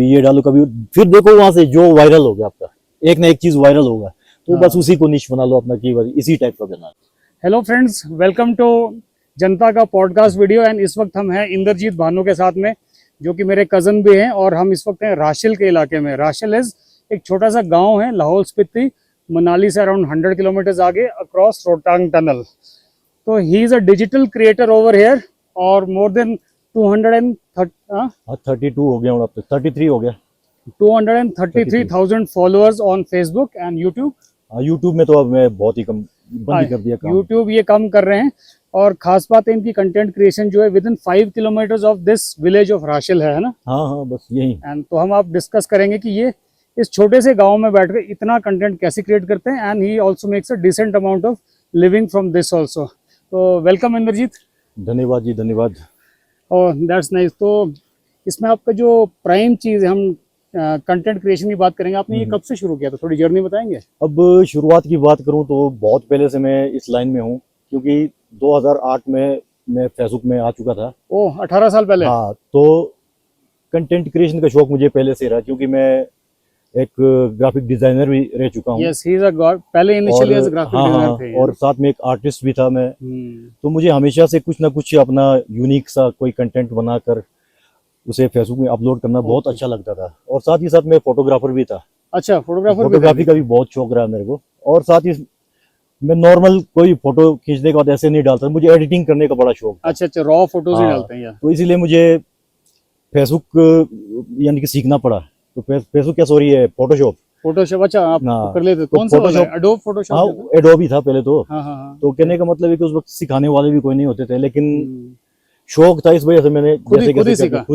ये डालो कभी, फिर देखो वहां से जो वायरल हो गया आपका, एक ना एक चीज वायरल होगा, तो बस उसी को निश बना लो अपना की इसी टाइप का बना। हेलो फ्रेंड्स, वेलकम टू जनता का पॉडकास्ट वीडियो। एंड इस वक्त हम हैं इंद्रजीत भानु के साथ में, जो कि मेरे कज़न भी हैं, और हम इस वक्त हैं राशिल के इलाके में। राशिल इज एक छोटा सा गांव है लाहौल स्पीति, मनाली से अराउंड 100 किलोमीटर्स आगे अक्रॉस रोहतांग टनल। तो he is a digital creator over here, और मोर देन 32 हो गया, अब तक 33 हो गया। 233,000 followers on Facebook and YouTube. YouTube में तो अब मैं बहुत ही कम बंद ही कर दिया काम। यूट्यूब ये कम कर रहे हैं, और खास बात है इनकी कंटेंट क्रिएशन जो है within 5 kilometres of this village of Rashil है ना। हाँ, बस यही। एंड तो हम आप डिस्कस करेंगे कि ये इस छोटे से गांव में बैठकर इतना कंटेंट कैसे क्रिएट करते हैं, and he also makes a decent amount of living from this also. तो वेलकम इंद्रजीत। धन्यवाद जी, धन्यवाद। और दैट्स नाइस। तो इसमें आपका जो प्राइम चीज़ है, हम कंटेंट क्रिएशन की बात करेंगे, आपने ये कब से शुरू किया था, थोड़ी जर्नी बताएंगे? अब शुरुआत की बात करूं तो बहुत पहले से मैं इस लाइन में हूं, क्योंकि 2008 में मैं फेसबुक में आ चुका था। ओह, 18 साल पहले। हाँ, तो कंटेंट क्रिएशन का शौक मुझे पहले से रहा, क्योंकि मैं एक ग्राफिक डिजाइनर भी रह चुका हूँ। यस, ही इज अ पहले इनिशियली एज ग्राफिक डिजाइनर थे। और साथ में एक आर्टिस्ट भी था मैं। तो मुझे हमेशा से कुछ ना कुछ अपना यूनिक सा कोई कंटेंट बनाकर उसे फेसबुक में अपलोड करना बहुत अच्छा लगता था। और साथ ही साथ मैं फोटोग्राफर भी था। अच्छा, फोटोग्राफी का भी बहुत शौक रहा मेरे को। और साथ ही मैं नॉर्मल कोई फोटो खींचने के बाद ऐसे नहीं डालता, मुझे एडिटिंग करने का बड़ा शौक था। अच्छा, रॉ फोटोज ही डालते हैं। तो इसीलिए मुझे फेसबुक यानी कि सीखना पड़ा। तो फेसबुक क्या, सॉरी है फोटोशॉप। अच्छा, आप कर लेते? तो कौन सा वाला? Photoshop, adobe Photoshop. हाँ, एडोब ही था पहले तो। हाँ। तो कहने का मतलब है कि उस वक्त सिखाने वाले भी कोई नहीं होते थे, लेकिन शौक था, इस वजह से मैंने खुद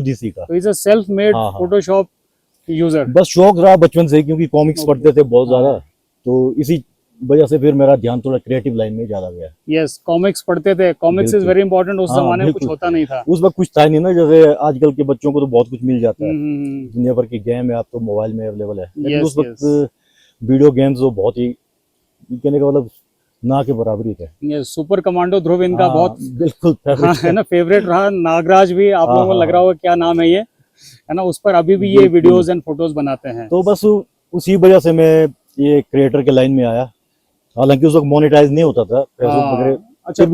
ही सीखा। तो is a self made Photoshop user. बस शौक रहा बचपन से, क्योंकि कॉमिक्स पढ़ते थे बहुत ज्यादा, तो इसी वजह से फिर मेरा ध्यान थोड़ा क्रिएटिव लाइन में ज्यादा गया। यस, कॉमिक्स पढ़ते थे। Comics is very important. उस जमाने में कुछ होता नहीं था, उस वक्त कुछ था नहीं ना, जैसे आजकल के बच्चों को तो बहुत कुछ मिल जाता है। दुनिया भर की गेम है, आप तो मोबाइल में अवेलेबल है। लेकिन उस वक्त वीडियो गेम्स तो बहुत ही, कहने का मतलब ना के बराबर ही थे। ये सुपर कमांडो ध्रुव इनका बहुत बिल्कुल है ना, फेवरेट रहा। नागराज भी आप लोगों को लग रहा होगा क्या नाम है ये, है ना। उस पर अभी भी ये वीडियोस एंड फोटोज बनाते हैं। तो बस उसी वजह से मैं ये क्रिएटर के लाइन में आया। हालांकि उस वक्त मोनेटाइज नहीं होता था फेसबुक वगैरह। अच्छा,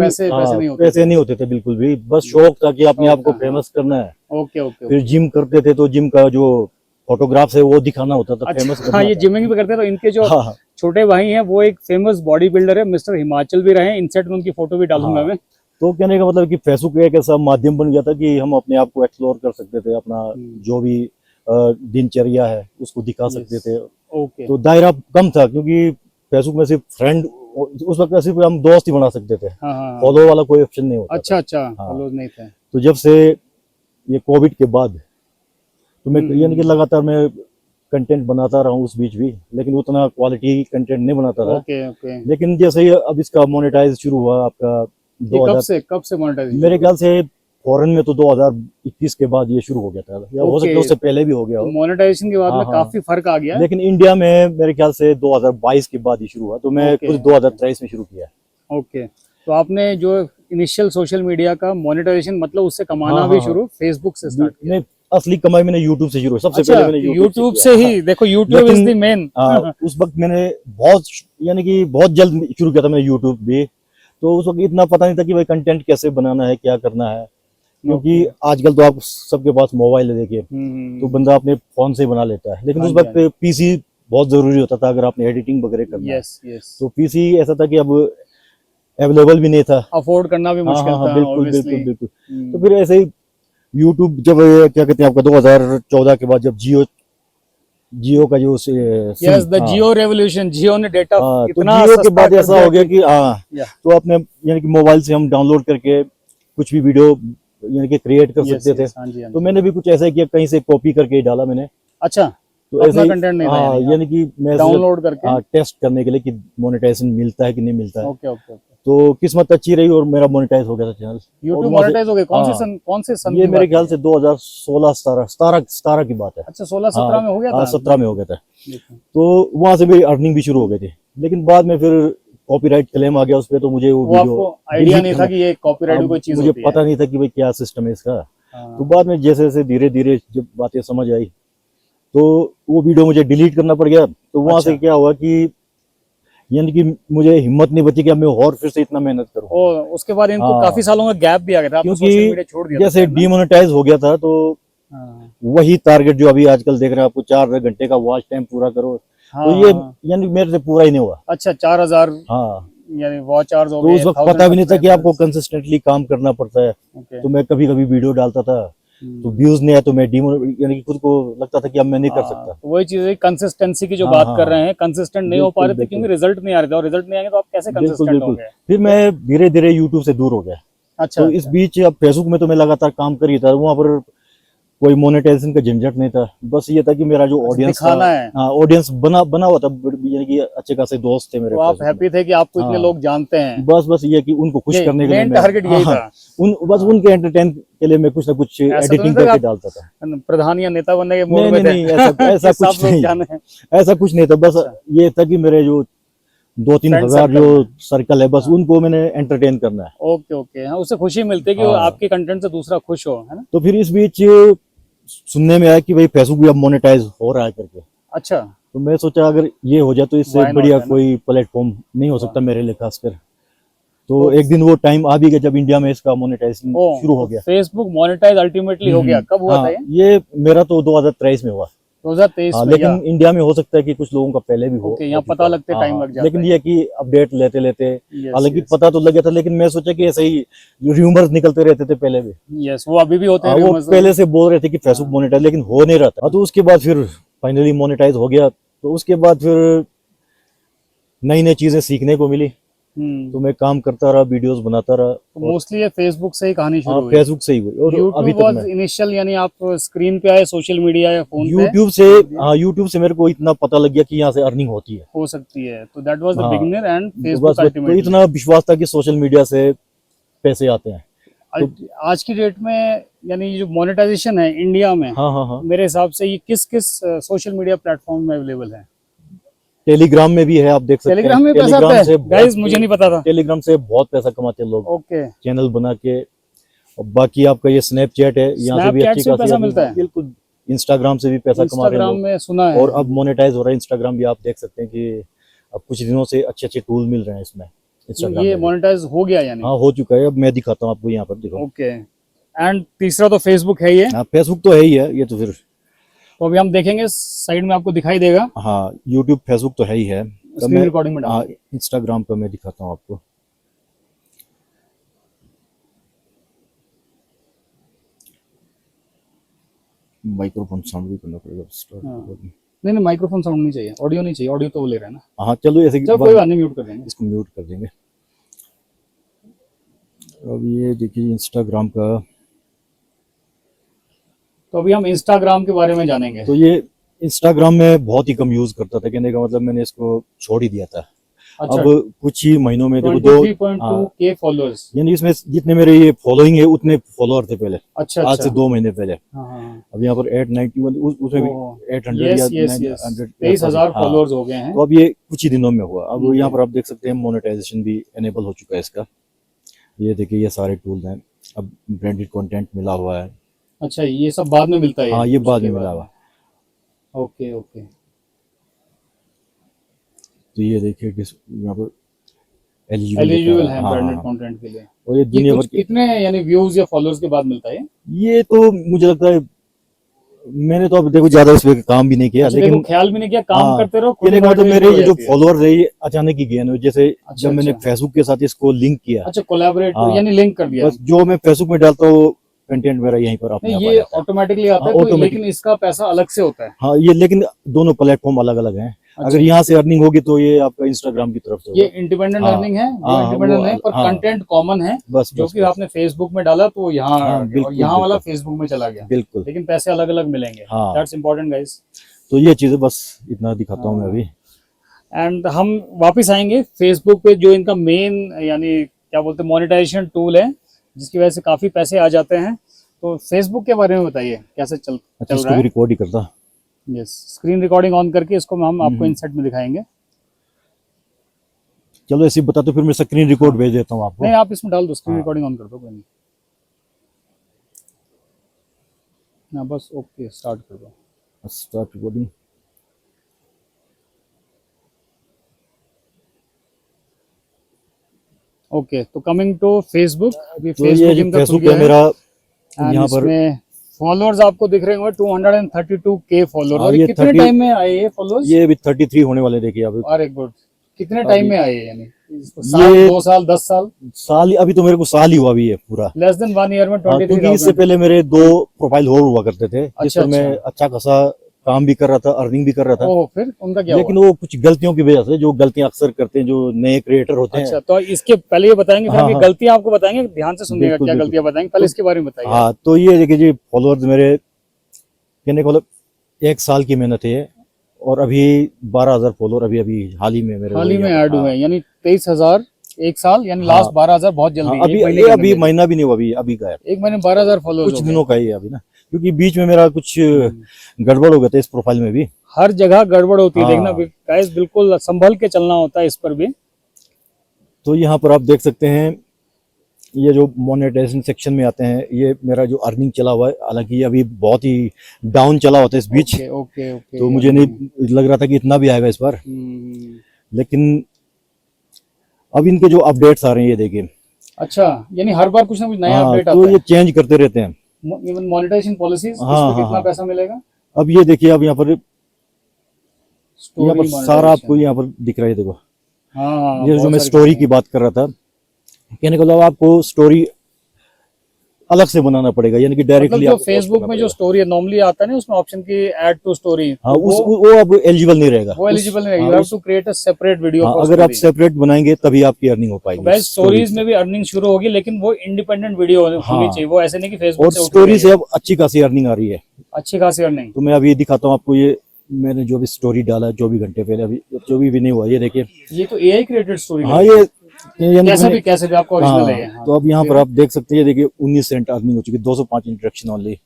पैसे नहीं होते थे बिल्कुल भी। बस शौक था कि अपने आप को फेमस करना है। ओके। फिर जिम करते थे, तो जिम का जो फोटोग्राफ्स है वो दिखाना होता था, फेमस करना। हाँ, ये जिमिंग भी करते हैं। तो इनके जो छोटे भाई हैं वो एक फेमस बॉडी बिल्डर है, मिस्टर हिमाचल भी रहे। इनसेट में उनकी फोटो भी डालूंगा मैं। तो कहने का मतलब कि फेसबुक एक ऐसा माध्यम बन गया था कि हम अपने आप को एक्सप्लोर कर सकते थे, अपना जो भी दिनचर्या है उसको दिखा सकते थे। तो दायरा कम था, क्योंकि फेसबुक में सिर्फ फ्रेंड, उस वक्त सिर्फ हम दोस्त ही बना सकते थे। फॉलो वाला कोई ऑप्शन नहीं होता। अच्छा, फॉलोज नहीं थे। तो जब से ये कोविड के बाद, तो मैं यानी कि लगातार मैं कंटेंट बनाता रहा हूँ उस बीच भी, लेकिन उतना क्वालिटी कंटेंट नहीं बनाता रहा। लेकिन जैसे ही अब इसका मोनेटाइज शुरू हुआ आपका, कब से मोनेटाइज? मेरे ख्याल से फॉरेन में तो 2021 के बाद ये शुरू हो गया था, या हो सकता है उससे पहले भी हो गया हो। मोनेटाइजेशन के बाद में काफी फर्क आ गया है। लेकिन इंडिया में मेरे ख्याल से 2022 के बाद ही शुरू हुआ, तो मैं खुद 2023 में शुरू किया। ओके। तो आपने जो इनिशियल सोशल मीडिया का मोनेटाइजेशन, मतलब उससे कमाना भी शुरू फेसबुक से स्टार्ट किया? असली कमाई मैंने यूट्यूब से शुरू, सबसे पहले मैंने यूट्यूब से ही। देखो, यूट्यूब इज द मेन। उस वक्त मैंने बहुत, यानी कि बहुत जल्द शुरू किया था मैंने यूट्यूब भी। तो उस वक्त इतना पता नहीं था कि भाई कंटेंट कैसे बनाना है, क्या करना है, क्योंकि आजकल तो आप सबके पास मोबाइल है, देखिए, तो बंदा अपने फोन से बना लेता है। लेकिन उस वक्त पीसी बहुत जरूरी होता था अगर आपने एडिटिंग वगैरह करना है। तो पीसी ऐसा था कि अब अवेलेबल भी नहीं था, अफोर्ड करना भी मुश्किल था। बिल्कुल। तो फिर ऐसे ही यूट्यूब जब क्या कहते हैं आपका 2014 के बाद, जब जियो का जो जियो रेवोल्यूशन, जियो ने डेटा इतना तो जियो के बाद ऐसा हो गया कि तो अपने यानी कि मोबाइल से हम डाउनलोड करके कुछ भी वीडियो यानी कि क्रिएट कर सकते थे। तो मैंने भी कुछ ऐसा किया, कहीं से कॉपी करके डाला मैंने। अच्छा, तो ऐसा कंटेंट नहीं था, यानी कि मैं डाउनलोड करके टेस्ट करने के लिए कि मोनेटाइजेशन मिलता है कि नहीं मिलता है। ओके। तो किस्मत अच्छी रही और मेरा मोनेटाइज हो गया था चैनल। यूट्यूब मोनेटाइज हो गया? कौन से सन? ये मेरे ख्याल से 2016-17 की बात है। अच्छा, 16-17 में हो गया था? 17 में हो गया था। तो वहां से मेरी अर्निंग भी शुरू हो गई थी। लेकिन बाद में फिर कॉपीराइट क्लेम आ गया उस पे, तो मुझे वो आपको आइडिया नहीं था कि ये कॉपीराइट कोई चीज मुझे पता नहीं था कि भाई क्या सिस्टम है इसका। तो बाद में जैसे जैसे धीरे धीरे जब बातें समझ आई, तो वो वीडियो मुझे डिलीट करना पड़ गया। तो वहां से अच्छा। क्या हुआ कि यानी कि मुझे हिम्मत नहीं बची कि अब मैं और फिर से इतना मेहनत करूं। और उसके बाद इनको हाँ। काफी सालों का गैप भी आ गया था, आपने सोशल मीडिया क्योंकि छोड़ दिया था जैसे शायद ना? डीमोनेटाइज हो गया था, तो हाँ वही टारगेट जो अभी आजकल देख रहे हैं आपको, 4 घंटे का वॉच टाइम पूरा करो, हाँ तो ये हाँ। यानी मेरे से पूरा ही नहीं हुआ। अच्छा 4000 हाँ, यानी वॉच आवर्स हो तो गए, उस वक्त 1000 पता भी नहीं था कि आपको सब्सक्राइबर्स। कंसिस्टेंटली काम करना पड़ता है। ओके। तो मैं कभी कभी वीडियो डालता था, तो व्यूज नहीं आया तो मैं यानी कि खुद को लगता था कि अब मैं नहीं कर हाँ, सकता। तो वही चीज है, कंसिस्टेंसी की जो हाँ बात हाँ कर हाँ, रहे हैं, कंसिस्टेंट नहीं हो पा बिल्कुल रहे थे बिल्कुल क्योंकि रिजल्ट नहीं आ रहे थे, और रिजल्ट नहीं आएंगे तो आप कैसे बिल्कुल कंसिस्टेंट बिल्कुल। होंगे? फिर मैं धीरे धीरे यूट्यूब से दूर हो गया। अच्छा तो इस अच्छा। बीच अब फेसबुक में तो मैं लगातार काम कर ही था, वहां पर कोई मोनेटाइजेशन का झंझट नहीं था। बस ये था कि मेरा जो अच्छा, ऑडियंस था, दिखाना है। हाँ ऑडियंस बना बना हुआ था, यानी कि अच्छे खासे दोस्त थे मेरे तो आप फेसबुक में। हैप्पी थे कि आपको इतने हाँ, लोग जानते हैं? बस बस ये कि उनको खुश ये करने के लिए मेन मैं, टारगेट हाँ यही हाँ, था। बस हाँ। उनके एंटरटेन के लिए मैं कुछ ना कुछ ऐसा तो नहीं एडिटिंग था कि करके आप डालता था। प्रधान या नेता बनने के मूड नहीं में नहीं थे? नहीं, ऐसा कि सब कुछ लोग नहीं, जाने हैं। ऐसा कुछ नहीं था। बस अच्छा। ये था कि मेरे जो 2-3 फ्रेंड हजार सर्कल जो में। सर्कल है, बस हाँ। उनको मैंने एंटरटेन करना है। ओके ओके, हाँ उससे खुशी मिलती है कि वो हाँ, आपके कंटेंट से दूसरा खुश हो, है ना? तो फिर इस बीच सुनने में आया कि भाई फेसबुक भी अब मोनेटाइज हो रहा है करके। अच्छा। तो मैं सोचा अगर ये हो जाए तो इससे व्हाई नॉट, बढ़िया है ना? कोई प्लेटफॉर्म नहीं हो वाह। सकता मेरे लिए खासकर। तो तो एक दिन वो टाइम आ भी गया जब इंडिया में इसका मोनेटाइजेशन ओ, शुरू हो तो गया। फेसबुक मोनेटाइज अल्टीमेटली हो गया, कब हुआ था हाँ, ये? ये मेरा तो 2023 में हुआ। 2023 हाँ, में, या? लेकिन इंडिया में हो सकता है कि कुछ लोगों का पहले भी ओके, हो यहाँ चुका पता हो। लगते हाँ टाइम हाँ, लग जाता लेकिन है ये यहाँ। कि अपडेट लेते लेते, यस हालांकि यस। पता तो लग गया था, लेकिन मैं सोचा कि ऐसे ही र्यूमर्स निकलते रहते थे पहले भी। यस, वो अभी भी होते हैं हाँ, वो रूमर्स। पहले से बोल रहे थे कि फेसबुक हाँ। मोनेटाइज, लेकिन हो नहीं रहा था। हाँ, तो उसके बाद फिर फाइनली मोनेटाइज हो गया। तो उसके बाद फिर नई नई चीजें सीखने को मिली, तो मैं काम करता रहा, वीडियोस बनाता रहा। तो और मोस्टली ये फेसबुक से ही कहानी हाँ, शुरू हुई। फेसबुक से ही हुई, और अभी यूट्यूब तक वाज मैं इनिशियल, यानी आप स्क्रीन पे आए सोशल मीडिया या फोन पे यूट्यूब से, छोड़ दिए? हाँ यूट्यूब से मेरे को इतना पता लग गया कि यहाँ से अर्निंग होती है। हो सकती है, तो दैट वाज द हाँ, बिगिनर एंड तो बस फेसबुक बस तो अल्टीमेटली। इतना विश्वास था कि सोशल मीडिया से पैसे आते हैं। तो आज की डेट में यानी ये जो मोनेटाइजेशन है इंडिया में, हाँ हाँ हाँ, मेरे हिसाब से ये किस किस सोशल मीडिया प्लेटफॉर्म में अवेलेबल है? टेलीग्राम में भी है, आप देख सकते हैं। टेलीग्राम में पैसा आता टेलीग्राम है? से गाइस मुझे नहीं पता था। टेलीग्राम से बहुत पैसा कमाते हैं लोग, ओके। चैनल बना के। और बाकी आपका ये स्नैपचैट है, यहाँ से भी स्नैपचैट अच्छी से भी खासी पैसा अर्निंग, मिलता है? बिल्कुल। इंस्टाग्राम से भी पैसा कमा रहे हैं इंस्टाग्राम लोग, में सुना है। और अब मोनेटाइज हो रहा है इंस्टाग्राम भी। आप देख सकते हैं कि अब कुछ दिनों से अच्छे अच्छे टूल मिल रहे हैं इसमें, इंस्टाग्राम ये में भी। मोनेटाइज हो गया यानी? हाँ, हो चुका है। अब मैं दिखाता हूँ आपको, यहाँ पर देखो। ओके। एंड तीसरा तो फेसबुक है ये। हाँ, फेसबुक तो है ही है ये तो फिर। तो अभी हम देखेंगे, साइड में आपको दिखाई देगा। हाँ, यूट्यूब फेसबुक तो है ही है। तो स्क्रीन मैं, रिकॉर्डिंग में हाँ, डालो। इंस्टाग्राम पर मैं दिखाता हूँ आपको। माइक्रोफोन साउंड भी करना पड़ेगा, स्टार्ट हाँ। recording। नहीं नहीं, माइक्रोफोन साउंड नहीं चाहिए, ऑडियो नहीं चाहिए, ऑडियो तो वो ले रहा है ना। हाँ, चलो ऐसे चलो कोई बात नहीं, म्यूट कर देंगे। इसको म्यूट कर देंगे। अब ये देखिए इंस्टाग्राम का, तो अभी हम इंस्टाग्राम के बारे में जानेंगे। तो ये इंस्टाग्राम में बहुत ही कम यूज करता था, कहने का मतलब मैंने इसको छोड़ ही दिया था। अच्छा। अब कुछ ही महीनों में देखो 23.2 के फॉलोअर्स। यानी इसमें जितने मेरे ये फॉलोइंग है उतने फॉलोअर थे पहले, अच्छा आज अच्छा। से 2 महीने पहले। हाँ हाँ। अब यहाँ पर 891, उसमें भी 800 या यस यस यस, 900। 23,000 हाँ, फॉलोअर्स हो गए हैं। तो अब ये कुछ ही दिनों में हुआ। अब Okay. यहाँ पर आप देख सकते हैं मोनेटाइजेशन भी एनेबल हो चुका है इसका। ये देखिए, ये सारे टूल्स हैं। अब ब्रांडेड कंटेंट मिला हुआ है। अच्छा, ये सब बाद में मिलता है? हाँ, ये बाद में उसके मिला हुआ। Okay okay. तो ये देखिए यहाँ पर एलिजिबल है हाँ हाँ ब्रांडेड हाँ। कंटेंट के लिए। और ये ये दुनिया भर कुछ के, कितने यानी व्यूज या फॉलोअर्स के बाद मिलता है? ये तो मुझे लगता है, मैंने तो अब देखो ज्यादा इस पे काम भी नहीं किया, अच्छा, लेकिन देखो ख्याल भी नहीं किया, काम हाँ, करते रहो, खुद कहने ही का मतलब मोनेटाइजेशन मेरे हो ये जो जाती है। फॉलोअर्स है ये अचानक ही गए ना, जैसे अच्छा, जब मैंने अच्छा। फेसबुक के साथ इसको लिंक किया। अच्छा, कोलैबोरेट हाँ, यानी लिंक कर दिया। बस जो मैं फेसबुक में डालता हूँ कंटेंट मेरा यहीं पर अपने नहीं, आप आ ये जाता है। ऑटोमेटिकली आता हाँ, है कोई, ऑटोमेटिक। लेकिन इसका पैसा अलग से होता है। हाँ, ये लेकिन दोनों प्लेटफॉर्म अलग अलग हैं। अच्छा। अगर यहाँ से अर्निंग होगी तो ये आपका इंस्टाग्राम की तरफ से ये होगा। इंडिपेंडेंट हाँ अर्निंग है, वो हाँ, इंडिपेंडेंट है, पर हाँ, कंटेंट कॉमन है। बस जो बस कि बस। आपने फेसबुक में डाला तो यहाँ हाँ, और बिल्कुल यहाँ वाला बिल्कुल फेसबुक में चला गया, बिल्कुल। लेकिन पैसे अलग अलग मिलेंगे। हाँ, दैट्स इंपॉर्टेंट गाइस। तो ये चीजें बस इतना दिखाता हूँ मैं अभी। एंड हम वापस आएंगे फेसबुक पे, जो इनका मेन यानी क्या बोलते हैं मोनेटाइजेशन टूल है, जिसकी वजह से काफी पैसे आ जाते हैं। तो फेसबुक के बारे में बताइए, कैसे चल अच्छा, रहा इसको भी है? रिकॉर्ड ही करता। यस, स्क्रीन रिकॉर्डिंग ऑन करके इसको हम आपको इनसेट में दिखाएंगे। चलो ऐसे ही बता, तो फिर मैं स्क्रीन रिकॉर्ड भेज देता हूँ आपको। नहीं, आप इसमें डाल दो, स्क्रीन हाँ। रिकॉर्डिंग ऑन कर दो, कोई नहीं। हाँ, बस ओके, स्टार्ट कर दो। Start recording. ओके, तो कमिंग टू फेसबुक, अभी तो ये फेसबुक जो इनका खुल फेसबुक गया है है मेरा, एंड यहाँ पर इसमें फॉलोअर्स आपको दिख रहे होंगे 232K फॉलोअर। और ये ये कितने 30 टाइम में आए ये फॉलोअर्स? ये अभी 33 होने वाले, देखिए अभी। अरे गुड, कितने टाइम अभी में आए यानी साल, ये 2 साल, 10 साल? साल, अभी तो मेरे को साल ही हुआ अभी है पूरा। लेस देन 1 ईयर में हाँ, क्योंकि इससे 23,000। पहले मेरे 2 प्रोफाइल और हुआ करते थे, जिस अच्छा, पर मैं अच्छा। अच्छा खासा काम भी कर रहा था, अर्निंग भी कर रहा था। ओह, फिर उनका क्या लेकिन हुआ? वो कुछ गलतियों की वजह से, जो गलतियां अक्सर करते हैं जो नए क्रिएटर होते हैं। अच्छा, तो इसके पहले ये बताएंगे, फिर हाँ, हम ये हाँ। गलतियां आपको बताएंगे, ध्यान से सुनिएगा बिल्कुल, क्या बिल्कुल। गलतियां बताएंगे, पहले इसके बारे में बताइए। हाँ, तो ये देखिए जी, फॉलोअर्स मेरे कहने को मतलब 1 साल की मेहनत है, और अभी 12,000 फॉलोअर अभी अभी हाल ही में मेरे हाल ही हुए में यहाँ ऐड पर। हुए हाँ, हैं, यानी 23,000 1 साल, यानी हाँ। लास्ट 12,000 बहुत जल्दी हाँ, है, अभी एक महीने ये के अभी अंदर। महीना भी नहीं हुआ, अभी अभी का है, एक महीने में 12,000 फॉलोअर्स कुछ हो दिनों गए। का ही है अभी ना, क्योंकि बीच में मेरा कुछ गड़बड़ हो गया था इस प्रोफाइल में भी। हर जगह गड़बड़ होती है, हाँ। देखना गाइस, बिल्कुल संभल के चलना होता है इस पर भी। तो यहाँ पर आप देख सकते हैं, ये जो मोनेटाइजेशन सेक्शन में आते हैं, ये मेरा जो अर्निंग चला हुआ है, हालांकि ये अभी बहुत ही डाउन चला होता है इस बीच। Okay, okay, okay. तो मुझे नहीं लग रहा था कि इतना भी आएगा इस बार, लेकिन अब इनके जो अपडेट्स आ रहे हैं, ये देखिए। अच्छा, यानी हर बार कुछ ना कुछ नया हाँ, अपडेट तो आता ये चेंज करते रहते हैं। है। इवन मोनेटाइजेशन पॉलिसीज, हाँ, इसमें हाँ, कितना हाँ। पैसा मिलेगा? अब ये देखिए, अब यहाँ पर स्टोरी सारा आपको यहाँ पर दिख रहा है, देखो। हाँ, ये जो बहुत मैं सारी स्टोरी चीजें की बात कर रहा था, कहने का मतलब आपको स्टोरी अलग से बनाना पड़ेगा, यानी कि मतलब डायरेक्टली जो आपको पोस्ट फेसबुक करना में जो पड़ेगा। स्टोरी है नॉर्मली आता है ना, उसमें ऑप्शन की ऐड टू स्टोरी, हाँ, तो वो अब एलिजिबल नहीं रहेगा। वो एलिजिबल नहीं है। यू हाँ, have to create a separate video हाँ, फॉर अगर आप स्टोरी। सेपरेट बनाएंगे तभी आपकी अर्निंग हो पाएगी। वैसे स्टोरीज में भी अर्निंग शुरू होगी, लेकिन वो इंडिपेंडेंट वीडियो होनी हाँ। चाहिए, वो ऐसे नहीं कि फेसबुक और से उठ के स्टोरी गई से है। अब अच्छी खासी अर्निंग आ रही है। अच्छी खासी अर्निंग। तो मैं अभी दिखाता हूँ आपको, ये मैंने जो भी स्टोरी डाला है 24 घंटे पहले, अभी 24 भी नहीं हुआ, ये देखिए। ये तो एआई क्रिएटेड स्टोरी हाँ, है। ये यानी कैसे भी आपको ओरिजिनल है ये। हाँ, तो अब यहाँ पर आप देख सकते हैं, देखिए 19 सेंट अर्निंग हो चुकी है, 205 इंटरेक्शन ओनली।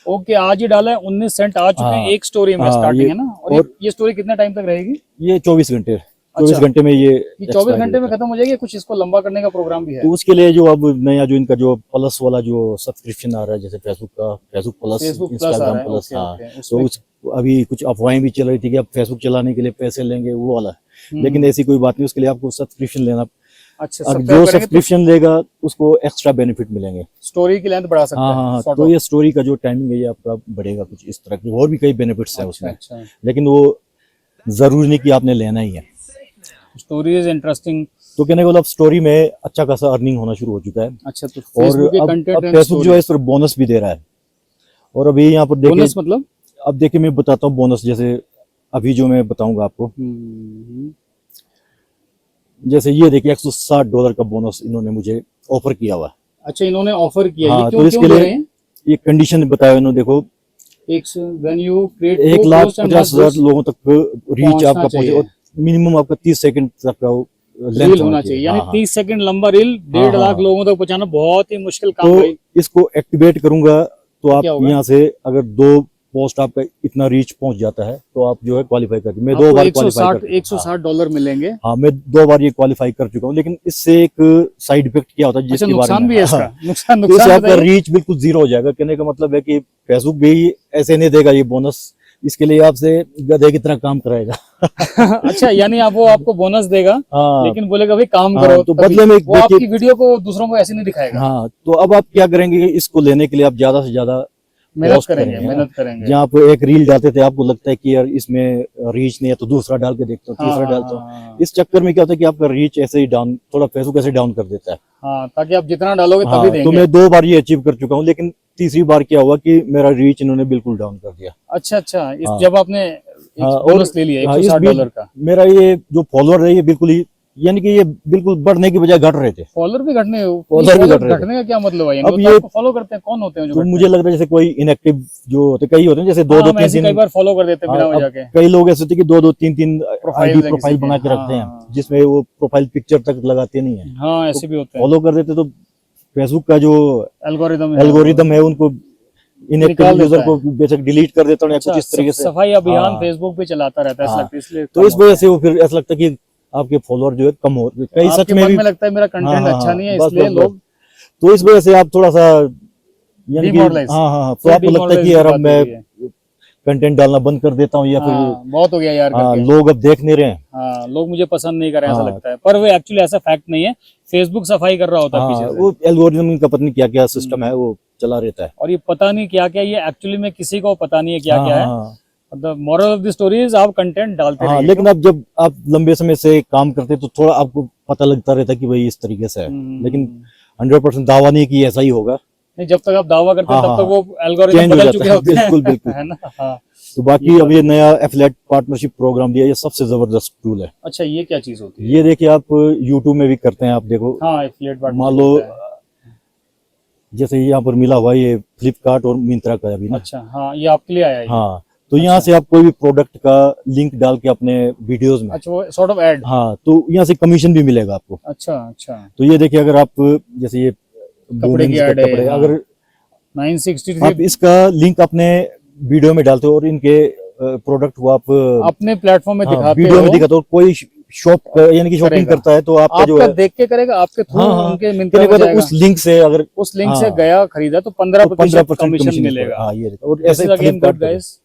ओके, आज ही डाला है, 19 सेंट आ चुके हैं हाँ, एक स्टोरी में, हाँ, स्टार्टिंग ये- है ना। और और ये स्टोरी कितने टाइम तक रहेगी? ये 24 घंटे, 24 अच्छा। घंटे में ये ये 24 घंटे में खत्म हो जाएगी, कुछ इसको लंबा करने का प्रोग्राम भी है? तो उसके लिए जो अब नया जो इनका जो प्लस वाला जो सब्सक्रिप्शन आ रहा है, जैसे फेसबुक का फेसबुक प्लस, फेसबुक प्लस आ इंस्टाग्राम रहा है। प्लस। ओके, हाँ, ओके, तो उसमें अभी कुछ अफवाहें भी चल रही थी कि अब फेसबुक चलाने के लिए पैसे लेंगे, वो वाला। लेकिन ऐसी कोई बात नहीं, उसके लिए आपको सब्सक्रिप्शन लेना। अच्छा, अब सब्सक्राइब जो करेंगे तो सब्सक्रिप्शन लेगा उसको एक्स्ट्रा बेनिफिट मिलेंगे। स्टोरी की लेंथ बढ़ा सकते हाँ, हैं, हाँ, हाँ। sort तो of। ये स्टोरी का जो टाइमिंग है, ये आपका बढ़ेगा कुछ इस तरह की, और भी कई बेनिफिट्स हैं अच्छा, उसमें। अच्छा। लेकिन वो जरूरी नहीं कि आपने लेना ही है। Story is interesting. तो कहने को मतलब स्टोरी में अच्छा खासा अर्निंग होना शुरू हो चुका है। अच्छा, तो और फेसबुक के अब कंटेंट एंड फेसबुक जो है इस पर बोनस भी दे रहा है। और अभी यहाँ पर देखिए, बोनस मतलब? अब देखिए मैं बताता हूँ बोनस, जैसे अभी जो मैं बताऊंगा आपको। जैसे ये देखिए, $160 का बोनस इन्होंने मुझे ऑफर किया हुआ है। अच्छा, इन्होंने ऑफर किया, ये हाँ, क्यों तो क्यों इसके दे लिए रहे हैं? ये कंडीशन बताया इन्होंने, देखो। व्हेन यू क्रिएट 1,50,000 लोगों तक रीच पहुंचना आपका पहुंचे, चाहिए। और मिनिमम आपका 30 सेकंड तक का लेंथ रील होना चाहिए, यानी हाँ, हाँ। 30 सेकंड लंबा रील 1.5 लाख हाँ। लोगों तक पहुंचाना बहुत ही मुश्किल काम तो भाई। इसको एक्टिवेट करूंगा तो आप क्या होगा? यहाँ से अगर 2 पोस्ट आपका इतना रीच पहुंच जाता है तो आप जो है क्वालिफाई कर, मैं 2 आपको बार क्वालिफाई कर चुका हूँ। $160 मिलेंगे। हाँ, मैं 2 बार ये क्वालिफाई कर चुका हूँ। लेकिन इससे एक साइड इफेक्ट क्या होता है, अच्छा, जिसके बारे नुकसान में भी है इसका? हाँ, नुकसान तो इससे नुकसान आपका बताइए। रीच बिल्कुल जीरो हो जाएगा। कहने का मतलब है कि फेसबुक भी ऐसे नहीं देगा ये बोनस, इसके लिए आपसे गधे की तरह काम कराएगा। अच्छा, यानी वो आपको बोनस देगा, हाँ, लेकिन बोलेगा भाई काम हाँ, करो, तो तभी। बदले में वो आपकी वीडियो को दूसरों को ऐसे नहीं दिखाएगा। हाँ, तो अब आप क्या करेंगे, इसको लेने के लिए आप ज्यादा से ज्यादा मेहनत पोस्ट करेंगे, करेंगे। मेहनत करेंगे। जहाँ आप एक रील डालते थे, आपको लगता है कि यार इसमें रीच नहीं है, तो दूसरा डाल के देखता हूँ, तीसरा डालता हूँ। इस चक्कर में क्या होता है कि आपका रीच ऐसे ही डाउन, थोड़ा फेसबुक ऐसे डाउन कर देता है। हाँ, ताकि आप जितना डालोगे हाँ, तभी तो देंगे। मैं 2 बार ये अचीव कर चुका हूँ, लेकिन तीसरी बार क्या हुआ कि मेरा रीच इन्होंने बिल्कुल डाउन कर दिया। अच्छा, अच्छा। हाँ। जब आपने हाँ, बोनस ले लिया हाँ, इस $160 बीच का, मेरा ये जो फॉलोअर है, ये बिल्कुल ही, यानी कि ये बिल्कुल बढ़ने की बजाय घट रहे थे। फॉलोअर भी घटने फॉलोअर भी घट रहे थे। घटने का क्या मतलब है? अब यानी ये आपको फॉलो करते हैं, कौन होते हैं जो तो घटते मुझे हैं? लग रहा है जैसे कोई इनएक्टिव जो होते, कई होते हैं जैसे 2-2 हम ऐसे कई 3-3। बार फॉलो कर देते हैं बिना वजह के। कई लोग ऐसे होते हैं कि 2-2 3-3 प्रोफाइल आईडी है प्रोफाइल किसी के। बना के रखते हाँ, हैं, जिसमें वो प्रोफाइल पिक्चर तक लगाते नहीं है, हाँ, ऐसे भी होते हैं। फॉलो कर देते। तो फेसबुक का जो एल्गोरिदम है उनको इनएक्टिव निकाल देता यूजर है। को बेशक डिलीट कर देता हूँ या अच्छा, कुछ इस तरीके से। सफाई अभियान हाँ। फेसबुक पे चलाता रहता है, ऐसा हाँ। लगता है, इसलिए तो कम इस होते वजह हैं। से वो फिर ऐसा लगता है कि आपके फॉलोअर जो है कम हो, कई सच आपके में मन भी। में लगता है मेरा कंटेंट हाँ, अच्छा हाँ, नहीं है, बस, इसलिए बस, लोग तो इस वजह से आप थोड़ा सा, यानी कि Demoralize। हाँ, हाँ, तो फिर आपको लगता है demoralize कि यार की अब बात मैं हो रही है। कंटेंट डालना बंद कर देता हूँ या फिर बहुत हो गया यार हाँ, करके। लोग अब देख नहीं रहे हैं। हाँ, लोग मुझे पसंद नहीं कर रहे हैं ऐसा हाँ। लगता है, पर वो एक्चुअली ऐसा फैक्ट नहीं है, फेसबुक सफाई कर रहा होता है हाँ, पीछे से। वो एल्गोरिथम का पता नहीं क्या क्या सिस्टम है वो चला रहता है। और ये पता नहीं क्या क्या, ये एक्चुअली में किसी को पता नहीं है क्या हाँ, क्या है। हाँ, the moral of the story is आप कंटेंट डालते हाँ, रहिए। लेकिन अब जब आप लंबे समय से काम करते हैं तो थोड़ा आपको पता लगता रहता है कि भाई इस तरीके से है, लेकिन 100% दावा नहीं कि ऐसा ही होगा। नहीं, जब तक आप दावा करते हैं हाँ, तब तक हाँ, वो एल्गोरिथम चेंज हो बदल जाता चुके है, होते हैं। बिल्कुल बिल्कुल। है ना? हाँ। तो बाकी अब ये नया एफिलिएट पार्टनरशिप प्रोग्राम दिया, ये सबसे जबरदस्त टूल है। अच्छा, ये क्या चीज होती है? ये देखिए आप यूट्यूब में भी करते हैं, आप देखो हाँ, एफिलिएट मान लो जैसे यहाँ पर मिला हुआ ये फ्लिपकार्ट और मिंत्रा का अभी ना। अच्छा, हाँ, ये आपके लिए आया है। हाँ, तो यहाँ से आप कोई भी प्रोडक्ट का लिंक डाल के अपने वीडियोस में, अच्छा, वो सॉर्ट ऑफ एड। हाँ, तो यहाँ से कमीशन भी मिलेगा आपको। अच्छा अच्छा, तो ये देखिए अगर आप जैसे ये कपड़े की women's का ad है, कपड़े, हाँ। अगर 963 आप इसका लिंक अपने वीडियो में डालते हो और इनके प्रोडक्ट को आप अपने प्लेटफॉर्म में हाँ, दिखाते वीडियो में हो, दिखाते हो, कोई शॉप यानी कि शॉपिंग करेगा। करता है तो आपका जो आपका है देख के करेगा, आपके थ्रू हाँ, हाँ, उनके मिंत्रा कहने में का तो जाएगा। उस लिंक से अगर उस लिंक से हाँ, गया खरीदा तो 15% कमीशन मिलेगा। हाँ, ये देखो। और दिस ऐसे इज अगेन गुड फ्लिपकार्ट पे भी। गाइस।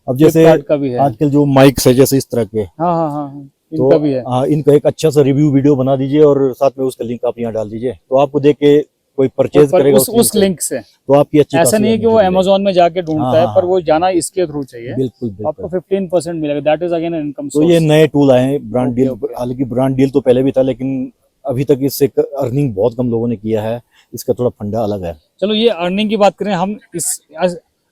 अब जैसे फ्लिपकार्ट का भी है। आजकल जो माइक्स है जैसे इस तरह के, हाँ हाँ हाँ हाँ, तो इनका भी है। हाँ, इनका एक अच्छा सा रिव्यू वीडियो बना दीजिए और साथ में उसका लिंक आप यहाँ डाल दीजिए, तो आपको देख के कोई परचेज पर करेगा उस लिंक से। तो आपकी अच्छी ऐसा खासी नहीं है कि वो earning हो अमेजोन में जाके ढूंढता हाँ, है, हाँ, पर हाँ। वो जाना इसके थ्रू चाहिए। जाएगी। बिल्कुल आपको बिल्कुल। 15% मिलेगा, दैट इज अगेन इनकम तो ये सोर्स। नए टूल आए हैं ब्रांड ओके, डील, ओके। हालांकि ब्रांड डील तो पहले भी था लेकिन अभी तक इससे अर्निंग बहुत कम लोगों ने किया है, इसका थोड़ा फंडा अलग है। चलो, ये अर्निंग की बात करें हम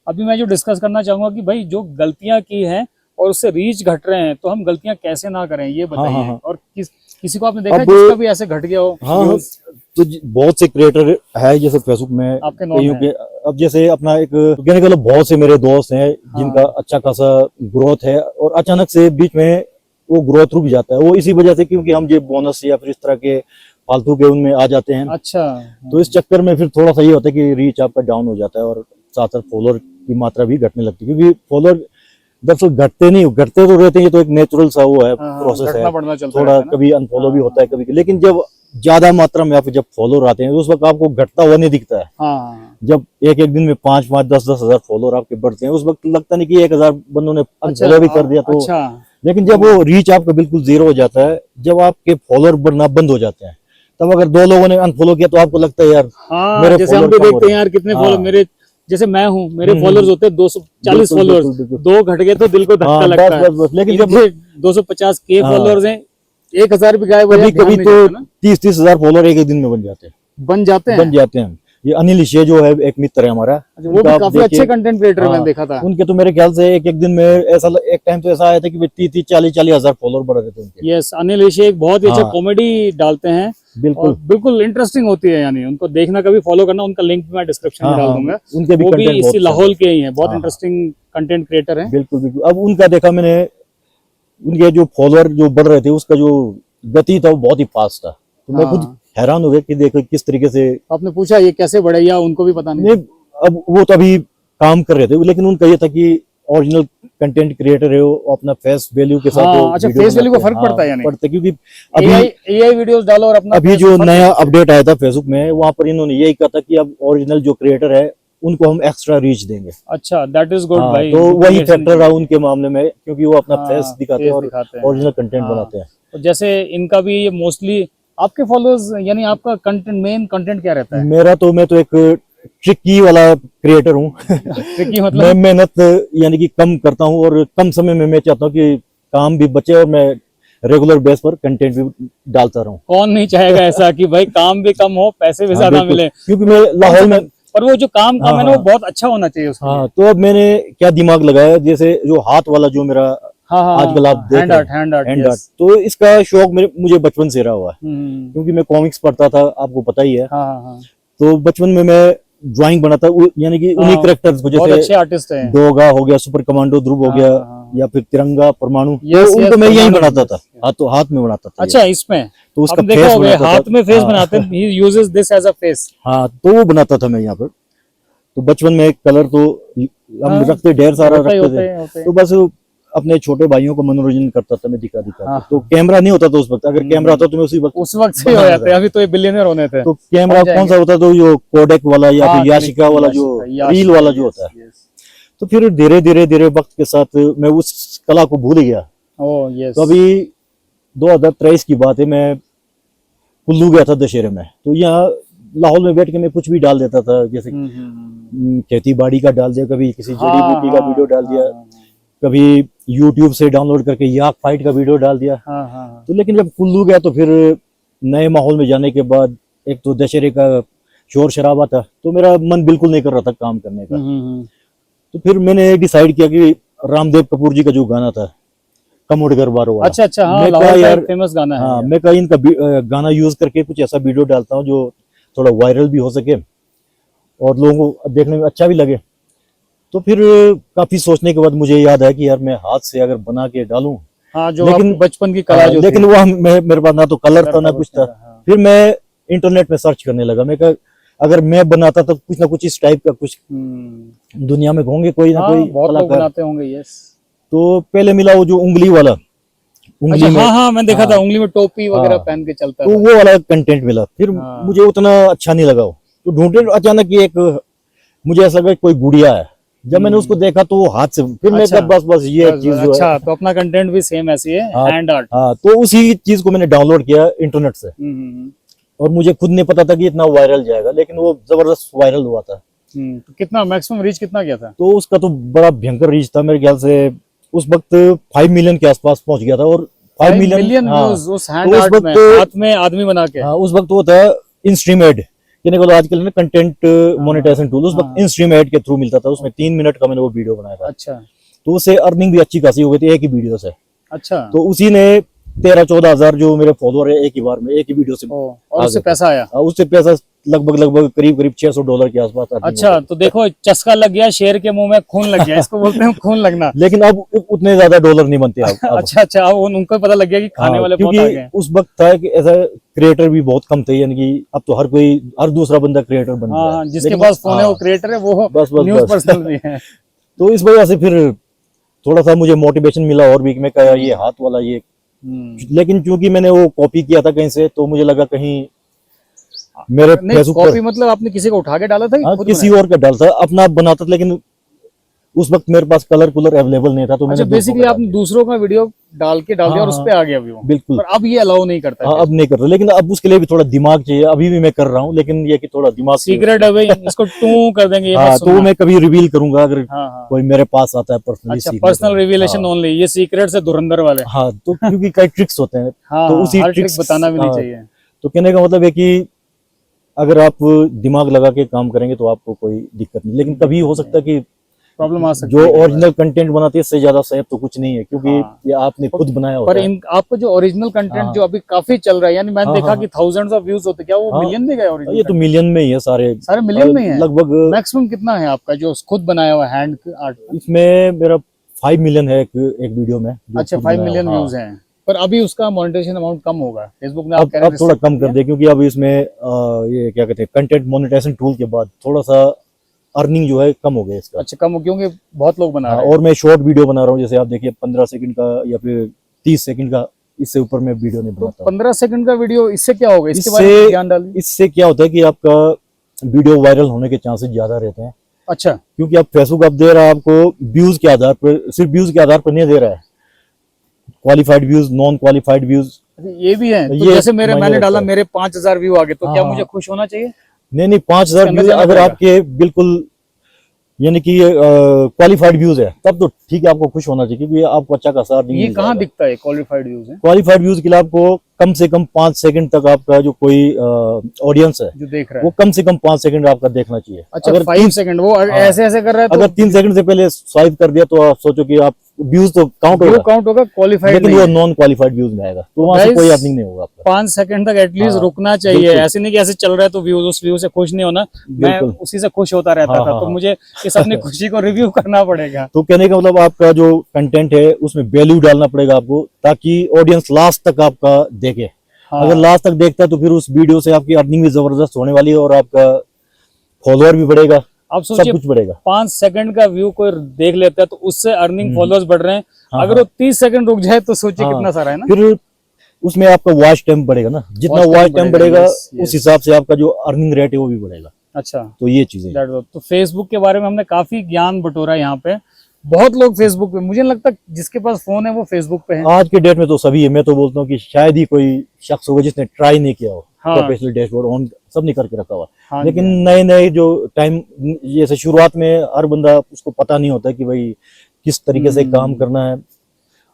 अभी मैं जो डिस्कस करना चाहूंगा कि भाई जो गलतियां की हैं और उससे रीच घट रहे हैं, तो हम गलतियां कैसे ना करें ये बताइए। हाँ, हाँ। और किसी को आपने देखा है अब- जिसका भी ऐसे घट गया हो? हाँ, हाँ, तो बहुत से क्रिएटर है जैसे फेसबुक में आपके नॉन कईयों है? के, अब जैसे अपना एक कहने का मतलब बहुत से मेरे दोस्त हैं जिनका अच्छा खासा ग्रोथ है और अचानक से बीच में वो ग्रोथ रुक जाता है, वो इसी वजह से क्योंकि हम ये बोनस या फिर इस तरह के फालतू के उनमें आ जाते हैं। अच्छा, तो इस चक्कर में फिर थोड़ा सा ये होता है कि रीच आपका डाउन हो जाता है और साथ साथ फॉलोअर की मात्रा भी घटने लगती है, क्योंकि फॉलोअर दरअसल घटते नहीं, घटते तो रहते हैं, ये तो एक नेचुरल सा वो है प्रोसेस है, घटना बढ़ना चलता थोड़ा रहता है ना। कभी अनफॉलो भी होता है कभी, लेकिन जब ज्यादा मात्रा में आप जब फॉलोअर आते हैं तो उस वक्त आपको घटता हुआ नहीं दिखता है। हाँ, जब एक एक दिन में 5-5, 10-10 हजार फॉलोअर आपके बढ़ते हैं उस वक्त लगता नहीं कि 1000 बंदों ने अनफॉलो भी कर दिया तो। अच्छा, लेकिन जब वो रीच आपका बिल्कुल जीरो हो जाता है, जब आपके फॉलोअर बढ़ना बंद हो जाते हैं, तब अगर 2 लोगों ने अनफॉलो किया तो आपको लगता है यार हाँ, मेरे जैसे हम follower भी कम हो देखते रहे हैं यार कितने हाँ। फॉलोअर मेरे, जैसे मैं हूँ, मेरे फॉलोअर्स होते हैं 240 बिल्कुल, फॉलोअर्स, बिल्कुल, बिल्कुल। 2 घट गए तो दिल को धक्का हाँ, लगता है। बस, लेकिन जब 250 के हाँ। फॉलोअर्स हैं, 1000 भी गायब हो कभी जाए, ध्यान कभी नहीं तो जाता ना। 30-30 हजार फॉलोअर एक एक दिन में बन जाते हैं, बन जाते हैं। बन जाते हैं। ये अनिल ईशे जो है एक मित्र है हमारा, अच्छा, वो उनका भी आप काफी देखिए, अच्छे कंटेंट क्रिएटर मैंने हाँ, देखा था। उनके तो मेरे ख्याल से एक एक दिन में ऐसा एक टाइम तो ऐसा आया था कि 30-40 हजार फॉलोअर बढ़ रहे थे उनके। यस, अनिल ईशे एक बहुत ही अच्छा हाँ। कॉमेडी डालते हैं, बिल्कुल। और बिल्कुल इंटरेस्टिंग होती है, यानी उनको देखना, कभी फॉलो करना, उनका लिंक मैं डिस्क्रिप्शन में हाँ, डाल हाँ, दूंगा। उनके भी वो भी कंटेंट बहुत इसी अच्छा लाहौल के ही हैं, बहुत हाँ, हाँ। इंटरेस्टिंग कंटेंट क्रिएटर हैं। बिल्कुल बिल्कुल। अब उनका देखा मैंने, उनके जो फॉलोअर जो बढ़ रहे थे उसका जो गति था वो बहुत ही फास्ट था, तो मैं खुद हाँ। हैरान हो गया कि देखो किस तरीके से। आपने पूछा ये कैसे बढ़े, या उनको भी पता नहीं? नहीं, अब वो तो अभी काम कर रहे थे, लेकिन उनका ये था कि ओरिजिनल कंटेंट क्रिएटर है, वो अपना फेस वैल्यू के साथ हाँ, वो अच्छा, वीडियो फेस वैल्यू का बनाते हैं। फर्क पड़ता है यानी? पड़ता है, क्योंकि एआई वीडियोस डालो और अपना अभी face जो फर्क नया पड़ता है। अपडेट आया था फेसबुक में, वहां पर इन्होंने यही कहा था कि अब ओरिजिनल जो क्रिएटर है उनको हम एक्स्ट्रा रीच देंगे। अच्छा, दैट इज गुड हाँ, भाई। तो वही Information फैक्टर रहा उनके मामले में, क्योंकि वो अपना हाँ, फेस दिखाते face हैं और दिखाते हैं। ओरिजिनल कंटेंट हाँ। बनाते हैं। तो जैसे इनका भी ये मोस्टली आपके फॉलोअर्स, यानी आपका कंटेंट, मेन कंटेंट क्या रहता है? मैं तो एक ट्रिकी वाला क्रिएटर हूँ। ट्रिकी मैं मतलब? मेहनत यानी कि कम करता हूँ और कम समय में मैं चाहता हूँ कि काम भी बचे और मैं रेगुलर बेस पर कंटेंट भी डालता रहूँ। कौन नहीं चाहेगा ऐसा कि भाई काम भी कम हो, पैसे भी हाँ, ज्यादा बिल्कुल। मिले। क्योंकि मैं लाहौल में, पर वो जो काम है ना, वो हाँ, बहुत अच्छा होना चाहिए उसके लिए। हाँ, तो अब मैंने क्या दिमाग लगाया, जैसे जो हाथ वाला जो मेरा हाँ हाँ, आजकल आप देख हैंड रहे आर्ट, हैं, हैंड आर्ट, हैंड आर्ट, तो इसका शौक मुझे बचपन से रहा हुआ है, हाँ क्योंकि मैं कॉमिक्स पढ़ता था, आपको पता ही है। हाँ, तो बचपन में मैं ड्राइंग बनाता, यानी कि उन्हीं हाँ, कैरेक्टर्स को, बहुत जैसे अच्छे आर्टिस्ट हैं। डोगा हो गया, सुपर कमांडो ध्रुव हो गया, हाँ। या फिर तिरंगा परमाणु, तो Yes, उनको yes, मैं यही परमाणु, बनाता था, हाथ में बनाता था। अच्छा, इसमें तो उसका आपने देखा फेस होगा, बनाता था। हाथ में फेस हाँ, बनाते हैं, he uses this as a face। हाँ, तो वो बनाता था मैं यहाँ पर। तो बचपन में कलर तो हम हाँ, रखते, ढेर सारा होता ही रखते होते थे, हैं। तो बस अपने छोटे भाइयों को मनोरंजन करता था मैं, दिखा हाँ। तो कैमरा नहीं होता था उस वक्त, अगर कैमरा होता तो मैं उसी वक्त उस वक्त से हो जाते हैं, अभी तो ये बिलियनर होने थे। तो कैमरा हम कौन जाएंगे। सा होता, तो जो कोडेक वाला या हाँ, फिर याशिका वाला, जो याशिका, रील वाला जो होता है, yes। तो फिर धीरे धीरे धीरे वक्त के साथ मैं उस कला को भूल गया। Oh yes. तो अभी 2023 की बात है, मैं कुल्लू गया था दशहरे में, तो यहाँ लाहौल में बैठ के मैं कुछ भी डाल देता था, जैसे खेती बाड़ी का डाल दिया, कभी किसी जड़ी बूटी का वीडियो डाल दिया, कभी यूट्यूब से डाउनलोड करके याक फाइट का वीडियो डाल दिया। तो लेकिन जब कुल्लू गया तो फिर नए माहौल में जाने के बाद एक तो दशहरे का शोर शराबा था, तो मेरा मन बिल्कुल नहीं कर रहा था काम करने का। तो फिर मैंने डिसाइड किया कि रामदेव कपूर जी का जो गाना था कमोडगर बारो वाला, अच्छा अच्छा, हाँ, मैं कहा लाहौर का यार एक फेमस गाना है। हाँ, मैं कहा इनका गाना यूज करके कुछ ऐसा वीडियो डालता हूँ जो थोड़ा वायरल भी हो सके और लोगों को देखने में अच्छा भी लगे। तो फिर काफी सोचने के बाद मुझे याद आया कि यार मैं हाथ से अगर बना के डालूं, हाँ, जो लेकिन आपकी बचपन की कला जो लेकिन थी। वो मेरे पास ना तो कलर था ना कुछ था। हाँ। फिर मैं इंटरनेट में सर्च करने लगा, मैं कहा अगर मैं बनाता तो कुछ ना कुछ इस टाइप का कुछ दुनिया में होंगे कोई ना हाँ, कोई बहुत लोग कलाकार। बनाते होंगे। यस। तो पहले मिला वो जो उंगली वाला, उंगली अच्छा, में हाँ हाँ, मैंने देखा था हाँ। उंगली में टोपी वगैरह हाँ। पहन के चलता तो था। वो वाला कंटेंट मिला, फिर हाँ। मुझे उतना अच्छा नहीं लगा वो। तो ढूंढे अचानक ही एक मुझे ऐसा लगा कि कोई गुड़िया है, जब मैंने उसको देखा तो वो हाथ से, फिर मैं अच्छा। कहा बस ये बस, चीज जो अच्छा, है। तो अपना कंटेंट भी सेम ऐसी है, हाँ, हैंड आर्ट। हाँ, तो उसी चीज को मैंने डाउनलोड किया इंटरनेट से, और मुझे खुद नहीं पता था कि इतना वायरल जाएगा, लेकिन वो जबरदस्त वायरल हुआ था। तो कितना मैक्सिमम रीच कितना गया था? तो उसका तो बड़ा भयंकर रीच था, मेरे ख्याल से उस वक्त 5 मिलियन के आसपास पहुंच गया था। और 5 मिलियन व्यूज उस हैंड तो उस आर्ट वक्त में, हाथ में आदमी बना के। हाँ, उस वक्त वो था इंस्ट्रीम एड, कहने को तो आजकल ना कंटेंट मोनेटाइजेशन टूल, उस वक्त इंस्ट्रीम एड के थ्रू मिलता था। उसमें 3 मिनट का मैंने वो वीडियो बनाया था, अच्छा तो उससे अर्निंग भी अच्छी खासी हो गई थी एक ही वीडियो से। अच्छा। तो उसी ने 13-14 हजार जो मेरे फॉलोअर है एक ही बार में, एक ही वीडियो से और उससे पैसा आया? उससे पैसा लगभग करीब $600 के आसपास। अच्छा, तो देखो, चस्का लग गया शेर के मुंह में खून लग गया, इसको बोलते हैं खून लगना। लेकिन अब उतने ज्यादा डॉलर नहीं बनते अब। अच्छा अच्छा, अब उनको पता लग गया कि खाने वाले बहुत आ गए हैं। उस वक्त था कि ऐसा क्रिएटर भी बहुत कम थे, यानी कि अब तो हर दूसरा बंदा क्रिएटर बन गया हाँ, है। जिसके लेकिन पास फोन है वो क्रिएटर है, वो बस न्यूज़ पर्सनल भी है। तो इस वजह से फिर थोड़ा सा मुझे मोटिवेशन मिला और भी कि मैं कहा ये हाथ वाला ये। लेकिन क्योंकि मैंने वो कॉपी किया था कहीं से, तो मुझे लगा कहीं मेरे नहीं, फेसबुक कॉपी पर मतलब आपने किसी को उठा के डाला था कि खुद किसी बनाया? और का डालता, अपना बनाता था, लेकिन उस वक्त मेरे पास कलर कुलर अवेलेबल नहीं था, तो अच्छा, मैंने बेसिकली आपने दूसरों का वीडियो डाल दिया और हाँ, उस पे आ गया व्यू। बिल्कुल। पर अब ये अलाउ नहीं करता है। अब नहीं कर रहा, लेकिन अब उसके लिए भी थोड़ा दिमाग चाहिए। अभी भी मैं कर रहा हूँ, लेकिन ये कि थोड़ा दिमाग सीक्रेट है भाई, इसको टू कर देंगे, ये मत हाँ, तो सुनना। मैं कभी रिवील करूंगा अगर हाँ हाँ। कोई मेरे पास आता है पर्सनली। अच्छा, पर्सनल रिवीलेशन ओनली, ये सीक्रेट से धुरंधर वाले। हाँ, तो क्योंकि कई ट्रिक्स होते हैं, हाँ, तो उसी हर ट्रिक ट्रिक्स बताना भी नहीं चाहिए। तो कहने का मतलब है कि अगर आप दिमाग लगा के काम करेंगे तो आपको कोई दिक्कत नहीं, लेकिन कभी हो सकता है कि प्रॉब्लम आ सकती जो है। ओरिजिनल कंटेंट बनाते हैं इससे ज्यादा सेफ तो कुछ नहीं है, क्योंकि ये आपने खुद बनाया होता पर है। आपको जो ओरिजिनल कंटेंट जो अभी काफी चल रहा है, यानी मैंने देखा कि थाउजेंड्स ऑफ व्यूज होते, क्या वो मिलियन में गए ओरिजिनल? ये तो मिलियन में ही है, सारे मिलियन में ही है लगभग। मैक्सिमम कितना है आपका जो खुद बनाया हुआ हैंड आर्ट? इसमें मेरा 5 मिलियन है एक वीडियो में। अच्छा, 5 मिलियन व्यूज हैं, पर अभी उसका मोनेटाइजेशन अमाउंट कम होगा फेसबुक ने, आप कह रहे अब थोड़ा कम कर दे, क्योंकि अब इसमें ये क्या कहते हैं कंटेंट मोनेटाइजेशन टूल के बाद थोड़ा सा अर्निंग जो है कम हो गया इसका। अच्छा, कम हो, क्योंकि बहुत लोग बना रहे हैं। और मैं शॉर्ट वीडियो बना रहा हूँ, जैसे आप देखिए 15 सेकंड का या फिर 30 सेकंड का, इससे ऊपर मैं वीडियो नहीं बनाता। 15 सेकंड का वीडियो, इससे क्या होगा, इसके बारे में ध्यान डालिए। इससे क्या होता है कि आपका वीडियो वायरल होने के चांसेस ज्यादा रहते हैं। अच्छा, क्योंकि आप फेसबुक आप दे रहा है आपको व्यूज के आधार पर, सिर्फ व्यूज के आधार पर नहीं दे रहा है, qualified views, non qualified views, ये भी है। तो ये जैसे मैंने डाला, है। मेरे 5000 व्यू आ गए, तो क्या हाँ। मुझे खुश होना चाहिए? नहीं 5000 व्यूज अगर आपके बिल्कुल यानी कि क्वालिफाइड व्यूज है तब तो ठीक है, आपको खुश होना चाहिए, क्योंकि आपको अच्छा खासा। ये कहाँ दिखता है क्वालिफाइड व्यूज है? क्वालिफाइड व्यूज के लिए आपको कम से कम 5 सेकंड तक आपका जो कोई ऑडियंस है जो देख रहा है वो कम से कम 5 सेकंड आपका देखना चाहिए। अच्छा, अगर 5 सेकंड वो ऐसे ऐसे कर रहा है, तो अगर 3 सेकंड से पहले स्वाइप कर दिया तो आप सोचो कि आप व्यूज तो काउंट होगा, क्वालिफाइड, लेकिन वो नॉन क्वालिफाइड व्यूज में आएगा, तो वहां से कोई अर्निंग नहीं होगा आपका। 5 सेकंड तक एटलीस्ट रुकना चाहिए। ऐसे नहीं कि ऐसे चल रहा है तो व्यूज, उस व्यू से खुश नहीं होना। मैं उसी से खुश होता रहता था, तो मुझे इस अपनी खुशी को रिव्यू करना पड़ेगा। तो कहने का मतलब आपका जो कंटेंट है उसमें वैल्यू डालना पड़ेगा आपको, ताकि ऑडियंस लास्ट तक आपका देखे। अगर लास्ट तक देखता है तो फिर उस वीडियो से आपकी अर्निंग भी जबरदस्त होने वाली है, और आपका फॉलोअर भी बढ़ेगा, आप सब सोचिए कुछ बढ़ेगा। 5 सेकंड का व्यू कोई देख लेता है तो उससे अर्निंग फॉलोअर्स बढ़ रहे हैं। अगर वो 30 सेकंड रुक जाए तो सोचिए कितना सारा है ना। फिर उसमें आपका वॉच टाइम बढ़ेगा ना, जितना वॉच टाइम बढ़ेगा उस हिसाब से आपका जो अर्निंग रेट है वो भी बढ़ेगा। अच्छा, तो ये चीजें। तो फेसबुक के बारे में हमने काफी ज्ञान बटोरा यहाँ पे। बहुत लोग फेसबुक पे, मुझे नहीं लगता जिसके पास फोन है वो फेसबुक पे है। आज के डेट में तो सभी है। मैं तो बोलता हूँ कि शायद ही कोई शख्स होगा जिसने ट्राई नहीं किया हो हाँ। प्रोफेशनल डैशबोर्ड ऑन सब नहीं करके रखा हुआ। हाँ लेकिन जी। नए नए जो टाइम, जैसे शुरुआत में हर बंदा उसको पता नहीं होता कि भाई किस तरीके से काम करना है,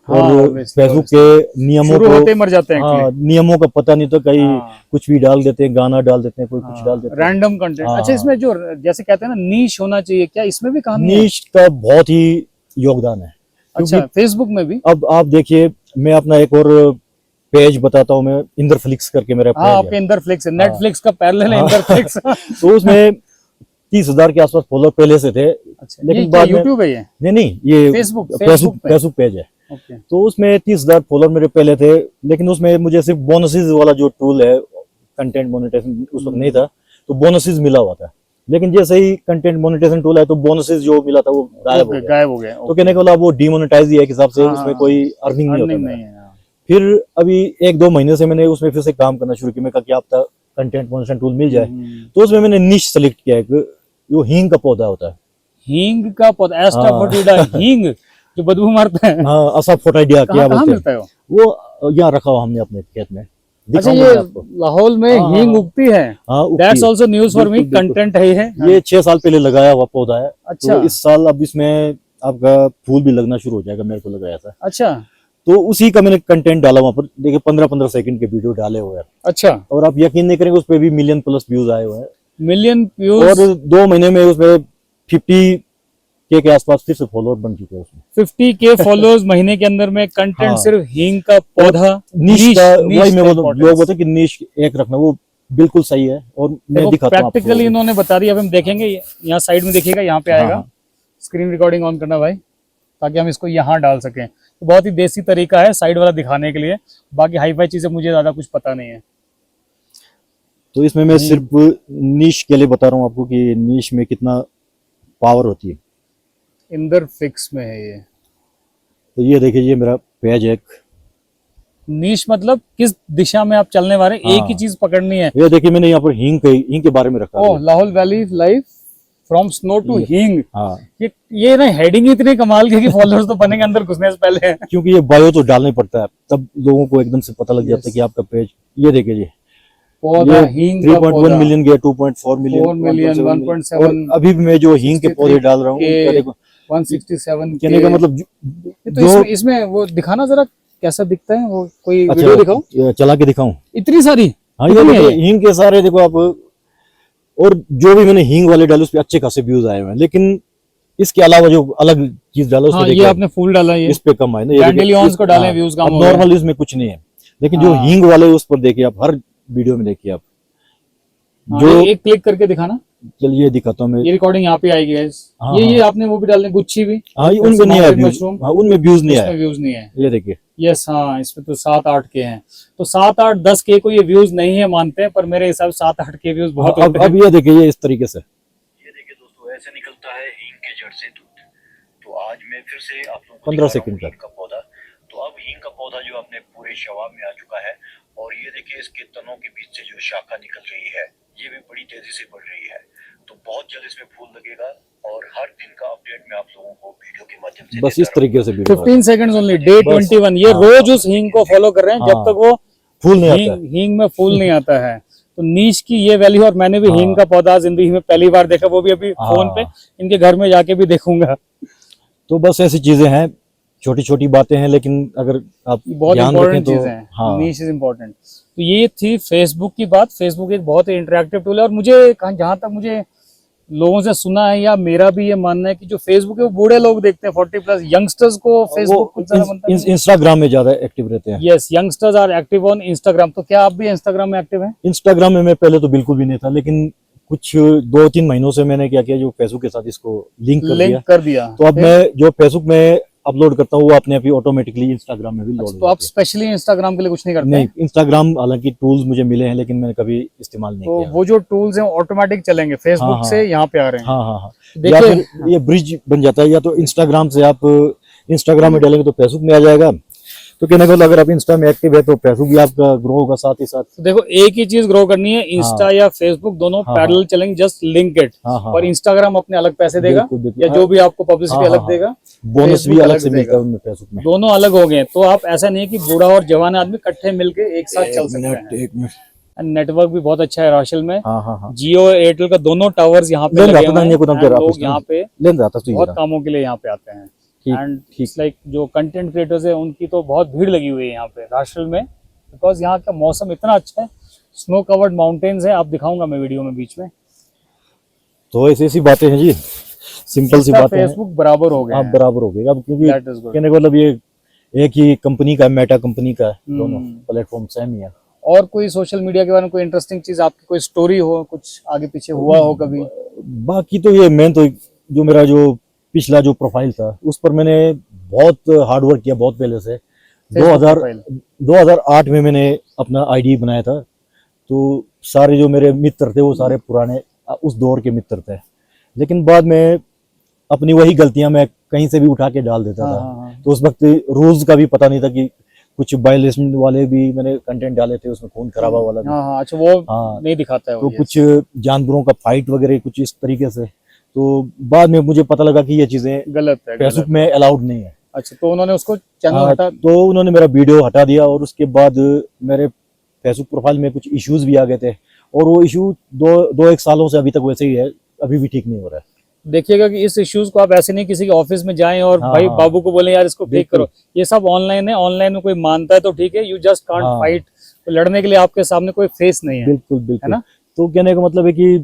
हाँ, और obviously, फेसबुक obviously। के नियमों शुरू को, होते ही मर जाते हैं हाँ, actually। नियमों का पता नहीं, तो कई हाँ। कुछ भी डाल देते हैं, गाना डाल देते हैं, कोई कुछ डाल देते हैं। Random content. हाँ, अच्छा, इसमें जो जैसे कहते हैं ना नीश होना चाहिए, क्या इसमें भी कहानी है? नीश का बहुत ही योगदान है। अच्छा, फेसबुक में भी? अब आप देखिए, मैं अपना एक और पेज बताता हूँ, मैं इंदरफ्लिक्स करके मेरा हाँ, पेज आपके है। इंदरफ्लिक्स है, नेटफ्लिक्स का पैरेलल है हाँ। इंदरफ्लिक्स। तो उसमें 30,000 के आसपास फॉलोअर पहले से थे। अच्छा, लेकिन ये बाद में, यूट्यूब है ये? नहीं, ये फेसबुक फेसबुक पेज है। ओके। तो उसमें 30,000 फॉलोअर मेरे पहले थे, लेकिन उसमें मुझे सिर्फ बोनसेस वाला जो टूल है, कंटेंट मोनेटाइजेशन उस वक्त नहीं था, तो बोनसेस मिला हुआ था। लेकिन जैसे ही कंटेंट मोनेटाइजेशन टूल है तो बोनसेस जो मिला था वो गायब हो गया। गायब हो गया। तो कहने का मतलब वो डीमोनेटाइज ही है, एक हिसाब से हाँ, उसमें कोई अर्निंग नहीं होता अर्निंग मेरा। नहीं है। हाँ। फिर अभी 1-2 महीने से मैंने उसमें फिर से काम करना शुरू किया। मैं कहा कि आप तक कंटेंट मोनेटाइजेशन टूल मिल जाए, तो उसमें मैंने निश सेलेक्ट किया है, जो हींग का पौधा होता है। हींग का पौधा, एस्टाफोडिडा हींग, जो बदबू मारता है। हाँ, असाफोटाइडिया क्या कहाँ बोलते मिलता है वो? हैं वो? यहाँ रखा हुआ हमने अपने खेत में। अच्छा, दिखाऊंगा ये मैं आपको। लाहौल में हाँ, हींग हाँ। उगती है? हाँ, उगती दैट्स है। आल्सो न्यूज़ फॉर मी, बिल्कुल, बिल्कुल। कंटेंट है ये। ये 6 साल पहले लगाया हुआ पौधा है। अच्छा। तो इस साल अब इसमें आपका फूल भी लगना शुरू हो जाएगा, मेरे को लगाया था। अच्छा। तो उसी का मैंने कंटेंट डाला वहां पर। देखिए 15-15 सेकंड के वीडियो डाले हुए हैं, अच्छा, और आप यकीन नहीं करेंगे, उस पर भी मिलियन प्लस व्यूज आए हुए हैं। Million views. और 2 महीने में उसमें 50K के आसपास फिर से फॉलोअर बन चुके हैं उसमें। 50K फॉलोअर्स महीने के अंदर में। कंटेंट हाँ। सिर्फ हींग का पौधा। नीश का, niche वही मैं का लोग importance। बोलते हैं कि नीश एक रखना, वो बिल्कुल सही है। और मैं दिखाता हूँ आपको। प्रैक्टिकली इन्होंने बता दिया। अब हम देखेंगे, यहाँ साइड में देखिएगा, यहाँ पे हाँ, आएगा। हाँ। स्क्रीन रिकॉर्डिंग ऑन करना भाई, ताकि हम इसको यहाँ डाल सकें। तो बहुत ही देसी तरीका है साइड वाला दिखाने के लिए। बाकी हाई फाई चीजें मुझे ज्यादा कुछ पता नहीं है। तो इसमें मैं सिर्फ नीश के लिए बता रहा हूँ आपको कि नीश में कितना पावर होती है। इंदर फिक्स में है ये। तो ये देखिए, ये मेरा पेज है। नीश मतलब किस दिशा में आप चलने वाले, एक ही हाँ। चीज पकड़नी है। ये देखिए, मैंने यहाँ पर हींग के बारे में रखा ओह, है। Lahaul valley life from snow to hing. हाँ, ये ना हेडिंग इतनी कमाल की कि फॉलोअर्स तो बनेंगे अंदर घुसने से पहले। क्योंकि ये बायो तो डालना ही पड़ता है, तब लोगों को एकदम से पता लग जाता है कि आपका पेज। ये देखिए जी, पौधा हींग का 3.1 पौधा। मिलियन गया, 2.4 मिलियन, 4 मिलियन, 1.7। और अभी भी मैं जो हींग के पौधे डाल रहा हूँ, के उनका देखो 167 कहने का मतलब तो इसमें वो दिखाना जरा कैसा दिखता है वो, कोई अच्छा, वीडियो दिखाओ। ये चला के दिखाऊं? इतनी सारी? हाँ, ये कितनी है देखो ये? हींग के सारे देखो आप। और जो भी मैंने हींग वाले डाले उस पे अच्छे खासे व्यूज आए हुए हैं, लेकिन इसके अलावा जो अलग चीज डाला उस पे हाँ, ये देखिए, आपने फूल डाला, ये इस पे कम आए ना। ये देखिए, डैंडेलियंस को डालें, व्यूज कम हो गए। नॉर्मल इसमें कुछ नहीं है, लेकिन जो हाँ। हींग वाले उस पर देखिए आप, हर वीडियो में देखिए आप। हाँ, जो एक क्लिक करके दिखाना। चलिए दिखाता हूँ मैं। ये रिकॉर्डिंग यहाँ पे आएगी guys। हाँ, ये हाँ। आपने वो भी डालने, गुच्छी भी। हाँ, उनमें नहीं आया व्यूज। मशरूम, हाँ, उनमें व्यूज नहीं इसमें आया। व्यूज नहीं है। ये देखिए, यस, हाँ, इसमें तो 7-8 के हैं। तो 7-8-10 के को ये व्यूज नहीं है मानते हैं, पर मेरे हिसाब से 7-8 के व्यूज बहुत होते हैं। अब ये देखिए, ये इस तरीके से। ये देखिए दोस्तों, ऐसे निकलता है हींग के जड़ से दूध। तो आज मैं फिर से आप लोगों को 15 दिखा रहा सेकंड हूं हींग का पौधा। तो अब हींग का पौधा जो अपने पूरे शवाब में आ चुका है, और ये देखिए इसके तनों के बीच से जो शाखा निकल रही है, ये भी बड़ी तेजी से बढ़ रही है। तो बहुत जल्द इसमें फूल लगेगा, और हर दिन का अपडेट मैं आप लोगों को वीडियो के माध्यम से बस देता इस तरीके से वीडियो 15 सेकंड्स ओनली, डे 21। ये हाँ। रोज उस हींग को फॉलो कर रहे हैं जब हाँ। तक वो फूल नहीं आता। हींग में फूल नहीं आता है। तो नीच की ये वैल्यू। और मैंने भी हाँ। हींग का पौधा जिंदगी में पहली बार देखा, वो भी अभी फोन पे। इनके घर में जाके भी देखूंगा। तो बस ऐसी चीजें हैं, छोटी छोटी बातें हैं, लेकिन अगर आप बहुत ध्यान रखें इंपॉर्टेंट तो चीज है। हाँ। नीच इज इम्पोर्टेंट। तो ये थी फेसबुक की बात। फेसबुक एक बहुत ही इंटरेक्टिव टूल है, और मुझे जहां तक मुझे लोगों से सुना है, या मेरा भी ये मानना है कि जो फेसबुक है वो बूढ़े लोग देखते हैं, 40+। यंगस्टर्स को फेसबुक कुछ ज्यादा बनता है। इंस्टाग्राम में ज्यादा एक्टिव रहते हैं। Yes, youngsters are active on Instagram. तो क्या आप भी इंस्टाग्राम में एक्टिव हैं? इंस्टाग्राम में मैं पहले तो बिल्कुल भी नहीं था, लेकिन कुछ 2-3 महीनों से मैंने क्या किया, जो फेसबुक के साथ इसको लिंक कर दिया। लिंक कर दिया। तो अब मैं जो फेसबुक में अपलोड करता हूँ वो अपने आप ही ऑटोमेटिकली इंस्टाग्राम में भी लोड तो आप स्पेशली इंस्टाग्राम के लिए कुछ नहीं करते? नहीं, इंस्टाग्राम हालांकि टूल्स मुझे मिले हैं, लेकिन मैंने कभी इस्तेमाल नहीं तो किया। वो जो टूल्स हैं ऑटोमेटिक चलेंगे फेसबुक हाँ, से यहाँ पे आ रहे हैं। हाँ हाँ हाँ। देखिए, या फिर ये ब्रिज बन जाता है, या तो इंस्टाग्राम से आप इंस्टाग्राम में डालेंगे तो फेसबुक में आ जाएगा। तो कहने का मतलब अगर आप इंस्टा में एक्टिव है तो फेसबुक भी आपका ग्रो होगा साथ ही साथ। तो देखो एक ही चीज ग्रो करनी है, इंस्टा या फेसबुक दोनों हाँ, पैरेलल चलेंगे, जस्ट लिंक इट। हाँ हाँ और इंस्टाग्राम अपने अलग पैसे देगा बिल्कुल, बिल्कुल। या जो भी आपको पब्लिसिटी हाँ, अलग हाँ, देगा, बोनस भी Facebook अलग अलग से मिलता देगा। है उनमें फेसबुक में। दोनों अलग हो गए। तो आप ऐसा नहीं है कि बूढ़ा और जवान आदमी इकट्ठे मिलके एक साथ चल सकते हैं। एक मिनट। नेटवर्क भी बहुत अच्छा है राशिल में। हाँ हाँ हाँ जियो एयरटेल का दोनों टावर्स यहाँ पे लेन लगे रहा हुए था हैं नहीं कुछ and लोग यहाँ पे लेन रहा था तो बहुत कामों के लिए यहाँ पे आते हैं। ठीक, एंड ठीक। इट्स लाइक जो कंटेंट क्रिएटर्स है उनकी तो बहुत भीड़ लगी हुई है यहाँ पे राशिल में, बिकॉज यहाँ का मौसम इतना अच्छा है, स्नो कवर्ड माउंटेन्स है, आप दिखाऊंगा मैं वीडियो में बीच में। तो ऐसी बातें हैं जी, सिंपल सी बातें हैं। फेसबुक बराबर हो गया आप बराबर हो गए अब, क्योंकि That is good. कहने का मतलब ये एक ही कंपनी का, मेटा कंपनी का है, दोनों हम्म। प्लेटफॉर्म सेम ही है। और कोई सोशल मीडिया के बारे में कोई इंटरेस्टिंग चीज आपकी, कोई स्टोरी हो, कुछ आगे पीछे हुआ हो कभी? बाकी तो ये मेन तो जो मेरा जो पिछला जो प्रोफाइल था उस पर मैंने बहुत हार्ड वर्क किया बहुत पहले से। 2008 में मैंने अपना आईडी बनाया था। तो सारे जो मेरे मित्र थे वो सारे पुराने उस दौर के मित्र थे, लेकिन बाद में अपनी वही गलतियां मैं कहीं से भी उठा के डाल देता हाँ, था। हाँ, हाँ। तो उस वक्त रूल्स का भी पता नहीं था कि कुछ वायलेशन वाले भी मैंने कंटेंट डाले थे, उसमें खून खराबा वाला भी। हाँ हाँ, अच्छा वो हाँ, नहीं दिखाता है तो वो, yes। कुछ जानवरों का फाइट वगैरह कुछ इस तरीके से। तो बाद में मुझे पता लगा कि ये चीजें गलत है, फेसबुक गलत। में अलाउड नहीं है। अच्छा, तो उन्होंने उसको चैनल हाँ, हटा। तो उन्होंने मेरा वीडियो हटा दिया और उसके बाद मेरे फेसबुक प्रोफाइल में कुछ इश्यूज भी आ गए थे, और वो इशू दो एक सालों से अभी तक वैसे ही है, अभी भी ठीक नहीं हो रहा है। देखिएगा कि इस इश्यूज को आप ऐसे नहीं किसी के ऑफिस में जाएं और हाँ, भाई हाँ। बाबू को बोले यार इसको ठीक बिल्कुल। करो। ये सब ऑनलाइन है, ऑनलाइन में कोई मानता है तो ठीक है, यू जस्ट कांट हाँ। फाइट। तो लड़ने के लिए आपके सामने कोई फेस नहीं है। बिल्कुल है बिल्कुल। ना? तो कहने का मतलब है कि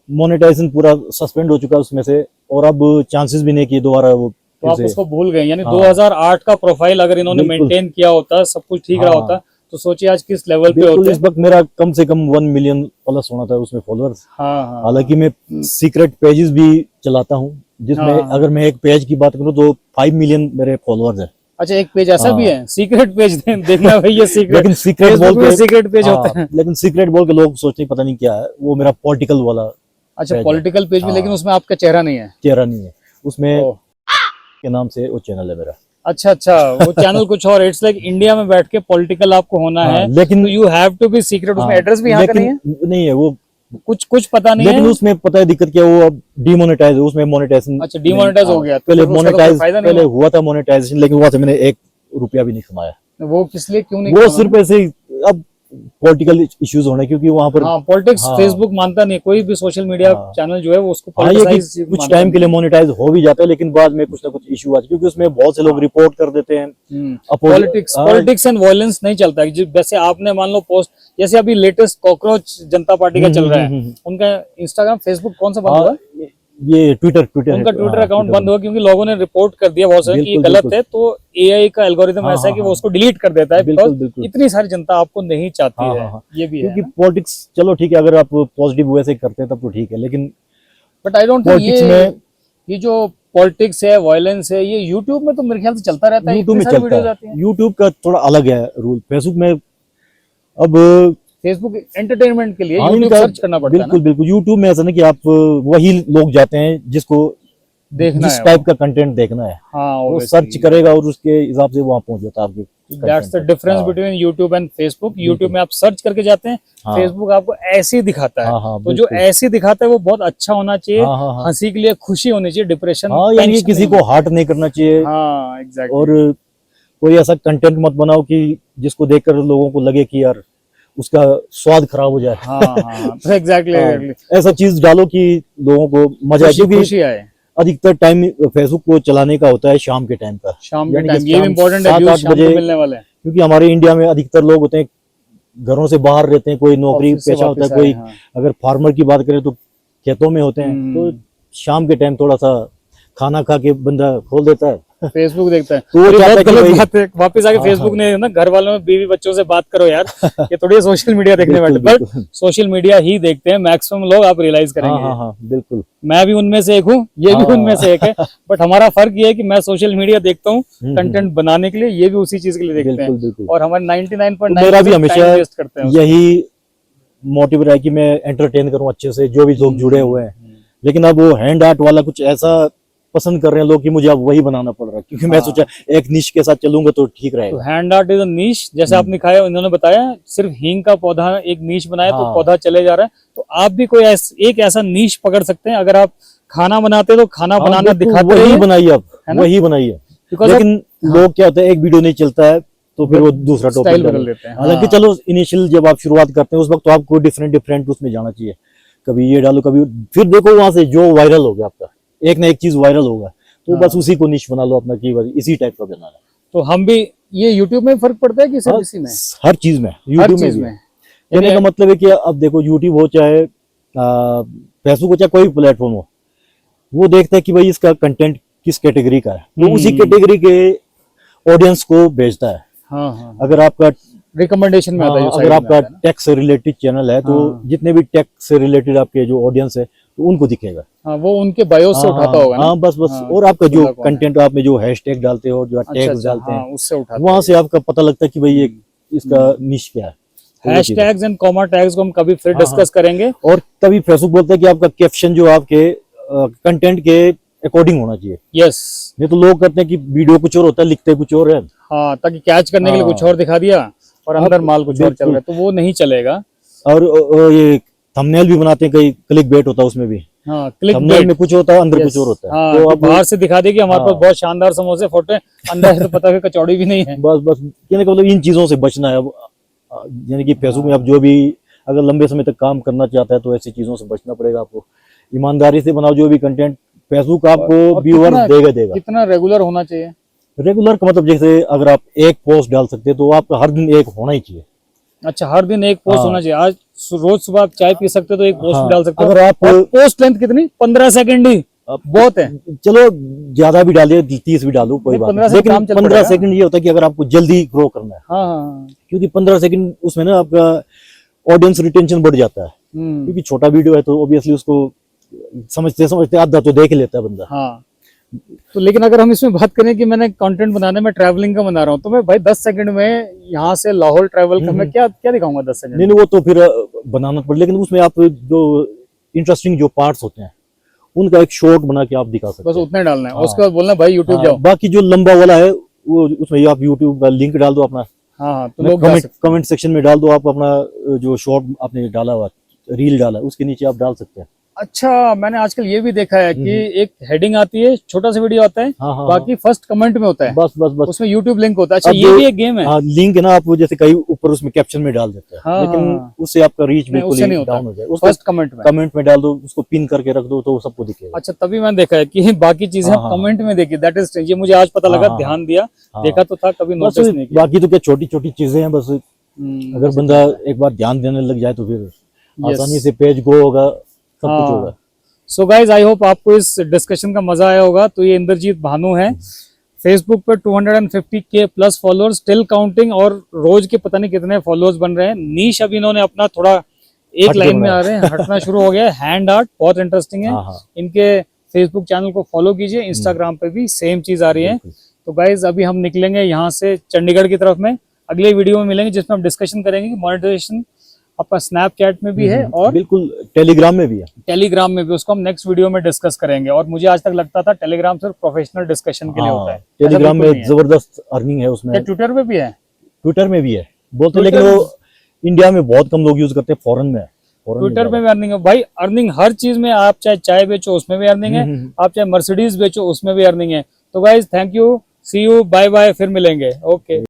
मोनेटाइजेशन पूरा सस्पेंड हो चुका है उसमें से, और अब चांसेस भी नहीं कि दोबारा वो तो आप फिर से। उसको भूल गए, यानी हाँ। 2008 का प्रोफाइल अगर इन्होंने बिल्कुल। मेंटेन किया होता, सब कुछ ठीक रहा हाँ। होता, तो सोचिए आज किस लेवल पे बिल्कुल, होते। इस वक्त मेरा कम से कम 1 मिलियन प्लस होना था उसमें फॉलोअर्स। हाँ हाँ। हालांकि मैं सीक्रेट पेजेस भी चलाता हूँ, जिसमें हाँ। अगर मैं एक पेज की बात करूँ तो 5 मिलियन मेरे फॉलोअर्स हैं। अच्छा, एक पेज ऐसा हाँ। भी है, सीक्रेट पेज देखना भाई, ये सीक्रेट। लेकिन सीक्रेट बोल के सीक्रेट पेज हाँ, होता है। लेकिन सीक्रेट बोल के लोग सोचते पता नहीं क्या है, वो मेरा पॉलिटिकल वाला अच्छा, पेज है। पॉलिटिकल पेज में, हाँ। लेकिन उसमें आपका चेहरा नहीं है। चेहरा नहीं है उसमें, ओह। के नाम से वो चैनल है मेरा। अच्छा अच्छा, वो चैनल कुछ और, इट्स लाइक इंडिया में बैठ के पॉलिटिकल आपको होना हाँ, है, लेकिन तो you have to be secret. उसमें हाँ, एड्रेस भी यहाँ का नहीं है, नहीं है वो, कुछ पता नहीं लेकिन है। उसमें पता है दिक्कत क्या, वो अब डिमोनेटाइज है, उसमें मोनेटाइजेशन। अच्छा, डिमोनेटाइज हो गया, तो पहले फिर उसका तो कोई मोनेटाइज फायदा नहीं पहले हुआ था मोनेटाइजेशन, लेकिन वहां से मैंने 1 रुपया भी नहीं कमाया। वो किस लिए, क्यों नहीं वो किया सिर्फ ऐसे ही अब पॉलिटिकल इश्यूज होने, क्योंकि वहां पर हाँ, पॉलिटिक्स हाँ। फेसबुक मानता नहीं, कोई भी सोशल मीडिया हाँ। चैनल जो है वो उसको हाँ, ये कि पॉलिटिसाइज कुछ टाइम के लिए मोनेटाइज हो भी जाता है, लेकिन बाद में कुछ ना कुछ इशू आता है, क्योंकि उसमें बहुत से लोग रिपोर्ट कर देते हैं। पॉलिटिक्स एंड वायलेंस नहीं चलता है। जैसे आपने मान लो पोस्ट, जैसे अभी लेटेस्ट कॉकरोच जनता पार्टी का चल रहा है, उनका इंस्टाग्राम फेसबुक कौन सा बंद हुआ? ये ट्विटर उनका ट्विटर अकाउंट बंद हुआ क्योंकि लोगों ने रिपोर्ट कर दिया बहुत सारे कि ये बिल्कुल, गलत बिल्कुल। है। तो एआई का एल्गोरिथम हाँ, ऐसा है कि हाँ, वो उसको डिलीट कर देता है, बिल्कुल, बिकॉज बिल्कुल। इतनी सारी जनता आपको नहीं चाहती हाँ, है। हाँ, हाँ। ये भी क्योंकि है। पॉलिटिक्स चलो ठीक है, अगर आप पॉजिटिव वैसे करते हैं तब तो ठीक है, लेकिन but I don't think politics में ये जो पॉलिटिक्स है, वायलेंस है, ये यूट्यूब में तो मेरे ख्याल से चलता रहता है, यूट्यूब इतनी में सारी चलता वीडियोस आती है। हैं। यूट्यूब का थोड़ा अलग है रूल, फेसबुक में अब फेसबुक एंटरटेनमेंट के लिए हाँ, यूट्यूब इनका- सर्च करना पड़ता है बिल्कुल ना, बिल्कुल। यूट्यूब में ऐसा नहीं कि आप वही लोग जाते हैं जिसको देखना जिस है टाइप वो। का कंटेंट देखना है, हाँ, वो सर्च करेगा और उसके हिसाब से वहां पहुंच जाता है आपके दैट्स द content डिफरेंस हाँ। Between YouTube and Facebook. YouTube में आप सर्च करके जाते हैं, हाँ। फेसबुक आपको ऐसे ही दिखाता है। हाँ, हाँ, तो जो बिल्कुल। ऐसे दिखाता है वो बहुत अच्छा होना चाहिए, हाँ, हाँ, हाँ। हंसी के लिए, खुशी होनी चाहिए, डिप्रेशन हाँ, यानी कि किसी को हार्ट नहीं करना चाहिए। हाँ एग्जैक्टली। और कोई ऐसा कंटेंट मत बनाओ कि जिसको देखकर लोगों को लगे कि यार उसका स्वाद खराब हो जाए। हाँ हाँ, तो एग्जैक्टली ऐसा चीज डालो कि लोगों को मजा आए, क्योंकि खुशी आए। अधिकतर टाइम फेसबुक को चलाने का होता है शाम के टाइम का, शाम के यानी कि टाइम ये शाम इम्पोर्टेंट है, 7-8 व्यूज शाम को बजे, मिलने वाले हैं। क्योंकि हमारे इंडिया में अधिकतर लोग होते हैं घरों से बाहर रहते हैं, कोई नौकरी ऑफिस से पेशा होता है, वापस कोई आए, हाँ। अगर फार्मर की बात करें तो खेतों में होते हैं। तो शाम के टाइम थोड़ा सा खाना खा के बंदा खोल देता है, फेसबुक देखता है। तो वो ये चाहता है बहुत कि गलत भाई- बात है, वापस आके हाँ, फेसबुक ने ना घर वालों में बीवी बच्चों से बात करो यार, ये थोड़ी सोशल मीडिया देखने बिल्कुल, बैठे, बट बिल्कुल। सोशल मीडिया ही देखते हैं मैक्सिमम लोग, आप रियलाइज हाँ करेंगे। हाँ हाँ बिल्कुल। मैं भी उनमें से एक हूँ, ये भी हाँ। उनमें से एक है, बट हमारा फर्क ये है कि मैं सोशल मीडिया देखता हूँ कंटेंट बनाने के लिए, ये भी उसी चीज के लिए देखते बिल्कुल, हैं, बिल्कुल। और हमारे तो 99.9% मेरा भी टाइम हमेशा वेस्ट करते हैं उसमें। यही मोटिव रहा है कि मैं एंटरटेन करूं अच्छे से जो भी लोग जुड़े हुए हैं, लेकिन अब वो हैंड आर्ट वाला कुछ ऐसा पसंद कर रहे हैं लोग कि मुझे अब वही बनाना पड़ रहा है, क्योंकि मैं हाँ। सोचा एक निश के साथ चलूंगा तो ठीक तो रहेगा। हैंड आर्ट इज अ नीश, जैसे आपने खाया, इन्होंने बताया सिर्फ हींग का पौधा एक नीश बनाया तो हाँ। पौधा चले जा रहा है। तो आप भी कोई एक ऐसा नीश पकड़ सकते हैं। अगर आप खाना बनाते तो खाना हाँ, बनाना बिल्कुल, दिखाते वही रहिए, बनाइए आप, है ना? वही बनाइए। Because लेकिन लोग क्या होता है, एक वीडियो नहीं चलता है तो फिर वो दूसरा टॉपिक स्टाइल बदल देते हैं। हालांकि हाँ। चलो इनिशियल जब आप शुरुआत करते हैं उस वक्त तो आपको डिफरेंट उसमें जाना चाहिए, कभी ये डालो कभी, फिर देखो वहां से जो वायरल हो गया आपका, एक ना एक चीज वायरल होगा तो हाँ। बस उसी को निश बना लो अपना कि बस इसी टाइप का बनाना है। तो हम भी, ये यूट्यूब में फर्क पड़ता है कि सिर्फ इसी में? हर चीज में, हर यूट्यूब चीज में में। कहने का मतलब है कि अब देखो यूट्यूब हो चाहे फेसबुक हो चाहे कोई प्लेटफॉर्म हो, वो देखता है कि भाई इसका कंटेंट किस कैटेगरी का है, तो उसी कैटेगरी के ऑडियंस को भेजता है। हाँ हाँ, अगर आपका रिकमेंडेशन में आता है जो अगर side में आपका आता है ना। टेक से रिलेटेड चैनल है तो हाँ। जितने भी टेक से रिलेटेड आपके जो ऑडियंस है तो उनको दिखेगा। हाँ, वो उनके बायो से उठाता होगा ना। हाँ बस हाँ, और आपका जो बंदा कौन है। कंटेंट आप में जो हैशटैग डालते हो, जो अच्छा टैग्स अच्छा, डालते हाँ, हैं, उससे उठाता वहां से आपका पता लगता है कि भाई ये इसका निश क्या है। तो वो चीज़ है। हैशटैग्स एंड कॉमा टैग्स को हम कभी फिर हाँ, डिस्कस करेंगे। और तभी फेसबुक बोलता है कि आपका कैप्शन जो आपके कंटेंट के अकॉर्डिंग होना चाहिए। यस, नहीं तो लोग कहते हैं कि वीडियो कुछ और होता है, लिखते कुछ और है। हाँ, ताकि कैच करने के लिए कुछ हाँ। और दिखा दिया और अंदर माल कुछ और चल रहा है, तो वो नहीं चलेगा। और ये थंबनेल भी बनाते हैं, कई क्लिक बेट होता है उसमें भी, हाँ, क्लिक थंबनेल में कुछ होता है अंदर कुछ और होता है। हाँ, तो तो अब बाहर से दिखा दे कि हमारे हाँ। पास बहुत शानदार समोसे फोटो है, अंदर से तो पता है कचौड़ी भी नहीं है। बस बस कहने का मतलब इन चीजों से बचना है अब, यानी कि फेसबुक में आप जो भी अगर लंबे समय तक काम करना चाहता है तो ऐसी चीजों से बचना पड़ेगा आपको। ईमानदारी से बनाओ जो भी कंटेंट, फेसबुक आपको और व्यूअर देगा। कितना रेगुलर होना चाहिए? रेगुलर का मतलब जैसे अगर आप एक पोस्ट डाल सकते हैं तो आपका हर दिन एक होना ही चाहिए। अच्छा, हर दिन एक पोस्ट हाँ। होना चाहिए। आज रोज सुबह आप चाय पी सकते हो तो एक पोस्ट हाँ, डाल सकते हो। अगर आप और पोस्ट लेंथ कितनी? 15 सेकंड ही बहुत है। चलो ज्यादा भी डालिए, 30 भी डालो, कोई नहीं, बात 15 नहीं, से लेकिन काम चल 15 पड़ेगा। सेकंड ये होता है कि अगर आपको जल्दी ग्रो करना है, हाँ हाँ, क्योंकि 15 सेकंड उसमें ना आपका ऑडियंस रिटेंशन बढ़ जाता है, क्योंकि छोटा वीडियो है तो ऑब्वियसली उसको समझते समझते आधा तो देख लेता है बंदा। हाँ। तो लेकिन अगर हम इसमें बात करें कि मैंने कंटेंट बनाने में ट्रैवलिंग का बना रहा हूँ, तो मैं भाई 10 सेकंड में यहाँ से लाहौर ट्रैवल का मैं क्या क्या दिखाऊंगा 10 सेकंड नहीं में? नहीं, वो तो फिर बनाना पड़े, लेकिन उसमें आप जो इंटरेस्टिंग जो पार्ट्स होते हैं उनका एक शॉर्ट बना के आप दिखा सकते बस हैं। उतना ही डालना है, हाँ। उसके बाद बोलना भाई यूट्यूब जाओ। बाकी जो लंबा वाला है वो उसमें आप यूट्यूब का लिंक डाल दो अपना, हाँ हाँ, तो लोग जा कमेंट सकते कमेंट सेक्शन में डाल दो आप अपना जो शॉर्ट आपने डाला हुआ रील डाला उसके नीचे आप डाल सकते हैं। हैं। अच्छा, मैंने आजकल ये भी देखा है कि एक हेडिंग आती है, छोटा सा वीडियो आता है, हाँ हाँ, बाकी फर्स्ट कमेंट में होता है, बस बस बस उसमें यूट्यूब लिंक होता है। अच्छा, अब ये जो- भी एक गेम है। हाँ, लिंक है ना, आप वो जैसे कई ऊपर उसमें कैप्शन में डाल देते हैं, हाँ, लेकिन हाँ। उससे आपका रीच नहीं, बिल्कुल उससे ही नहीं होता। डाउन हो जाए। उसको फर्स्ट कमेंट में। कमेंट में डाल दो, उसको पिन करके रख दो तो सबको दिखेगा। अच्छा, तभी मैंने देखा है कि बाकी चीजें हाँ, हाँ, कमेंट में देखी, दैट इज, ये मुझे आज पता लगा, हाँ, ध्यान दिया, हाँ। देखा तो था, कभी बस नोटिस नहीं किया। बाकी तो क्या छोटी छोटी चीजें हैं, बस अगर बंदा एक बार ध्यान देने लग जाए तो फिर आसानी से पेज ग्रो होगा, सब कुछ होगा। सो गाइज, आई होप आपको इस डिस्कशन का मजा आया होगा। तो ये इंद्रजीत भानु है, फेसबुक पे 250K plus followers, still counting, और रोज के पता नहीं कितने फॉलोअर्स बन रहे हैं। नीश अभी इन्होंने अपना थोड़ा एक हट के लाइन में बनाया। आ रहे हैं, हटना शुरू हो गया है। हैंड आर्ट बहुत इंटरेस्टिंग है। हाँ, हाँ। इनके फेसबुक चैनल को फॉलो कीजिए, इंस्टाग्राम पे भी सेम चीज आ रही है। बिल्कुल। तो गाइज, अभी हम निकलेंगे यहाँ से चंडीगढ़ की तरफ में, अगले वीडियो में मिलेंगे जिसमें हम डिस्कशन करेंगे कि मोनेटाइजेशन आपका स्नैपचैट में भी है और बिल्कुल टेलीग्राम में भी है। टेलीग्राम में भी, उसको हम नेक्स्ट वीडियो में डिस्कस करेंगे। और मुझे आज तक लगता था टेलीग्राम सिर्फ प्रोफेशनल डिस्कशन के लिए होता है, ऐसा टेलीग्राम बिल्कुल में नहीं है। जबरदस्त अर्निंग है उसमें। क्या ट्विटर पे भी है? ट्विटर में भी है बोलते हैं, Twitter लेकिन वो इंडिया में बहुत कम लोग यूज करते हैं, फॉरेन में है। ट्विटर पे भी अर्निंग है भाई, अर्निंग हर चीज में। आप चाहे चाय बेचो उसमें भी अर्निंग है, आप चाहे मर्सिडीज बेचो उसमें भी अर्निंग है। तो guys, thank you, see you, bye bye, फिर मिलेंगे। ओके।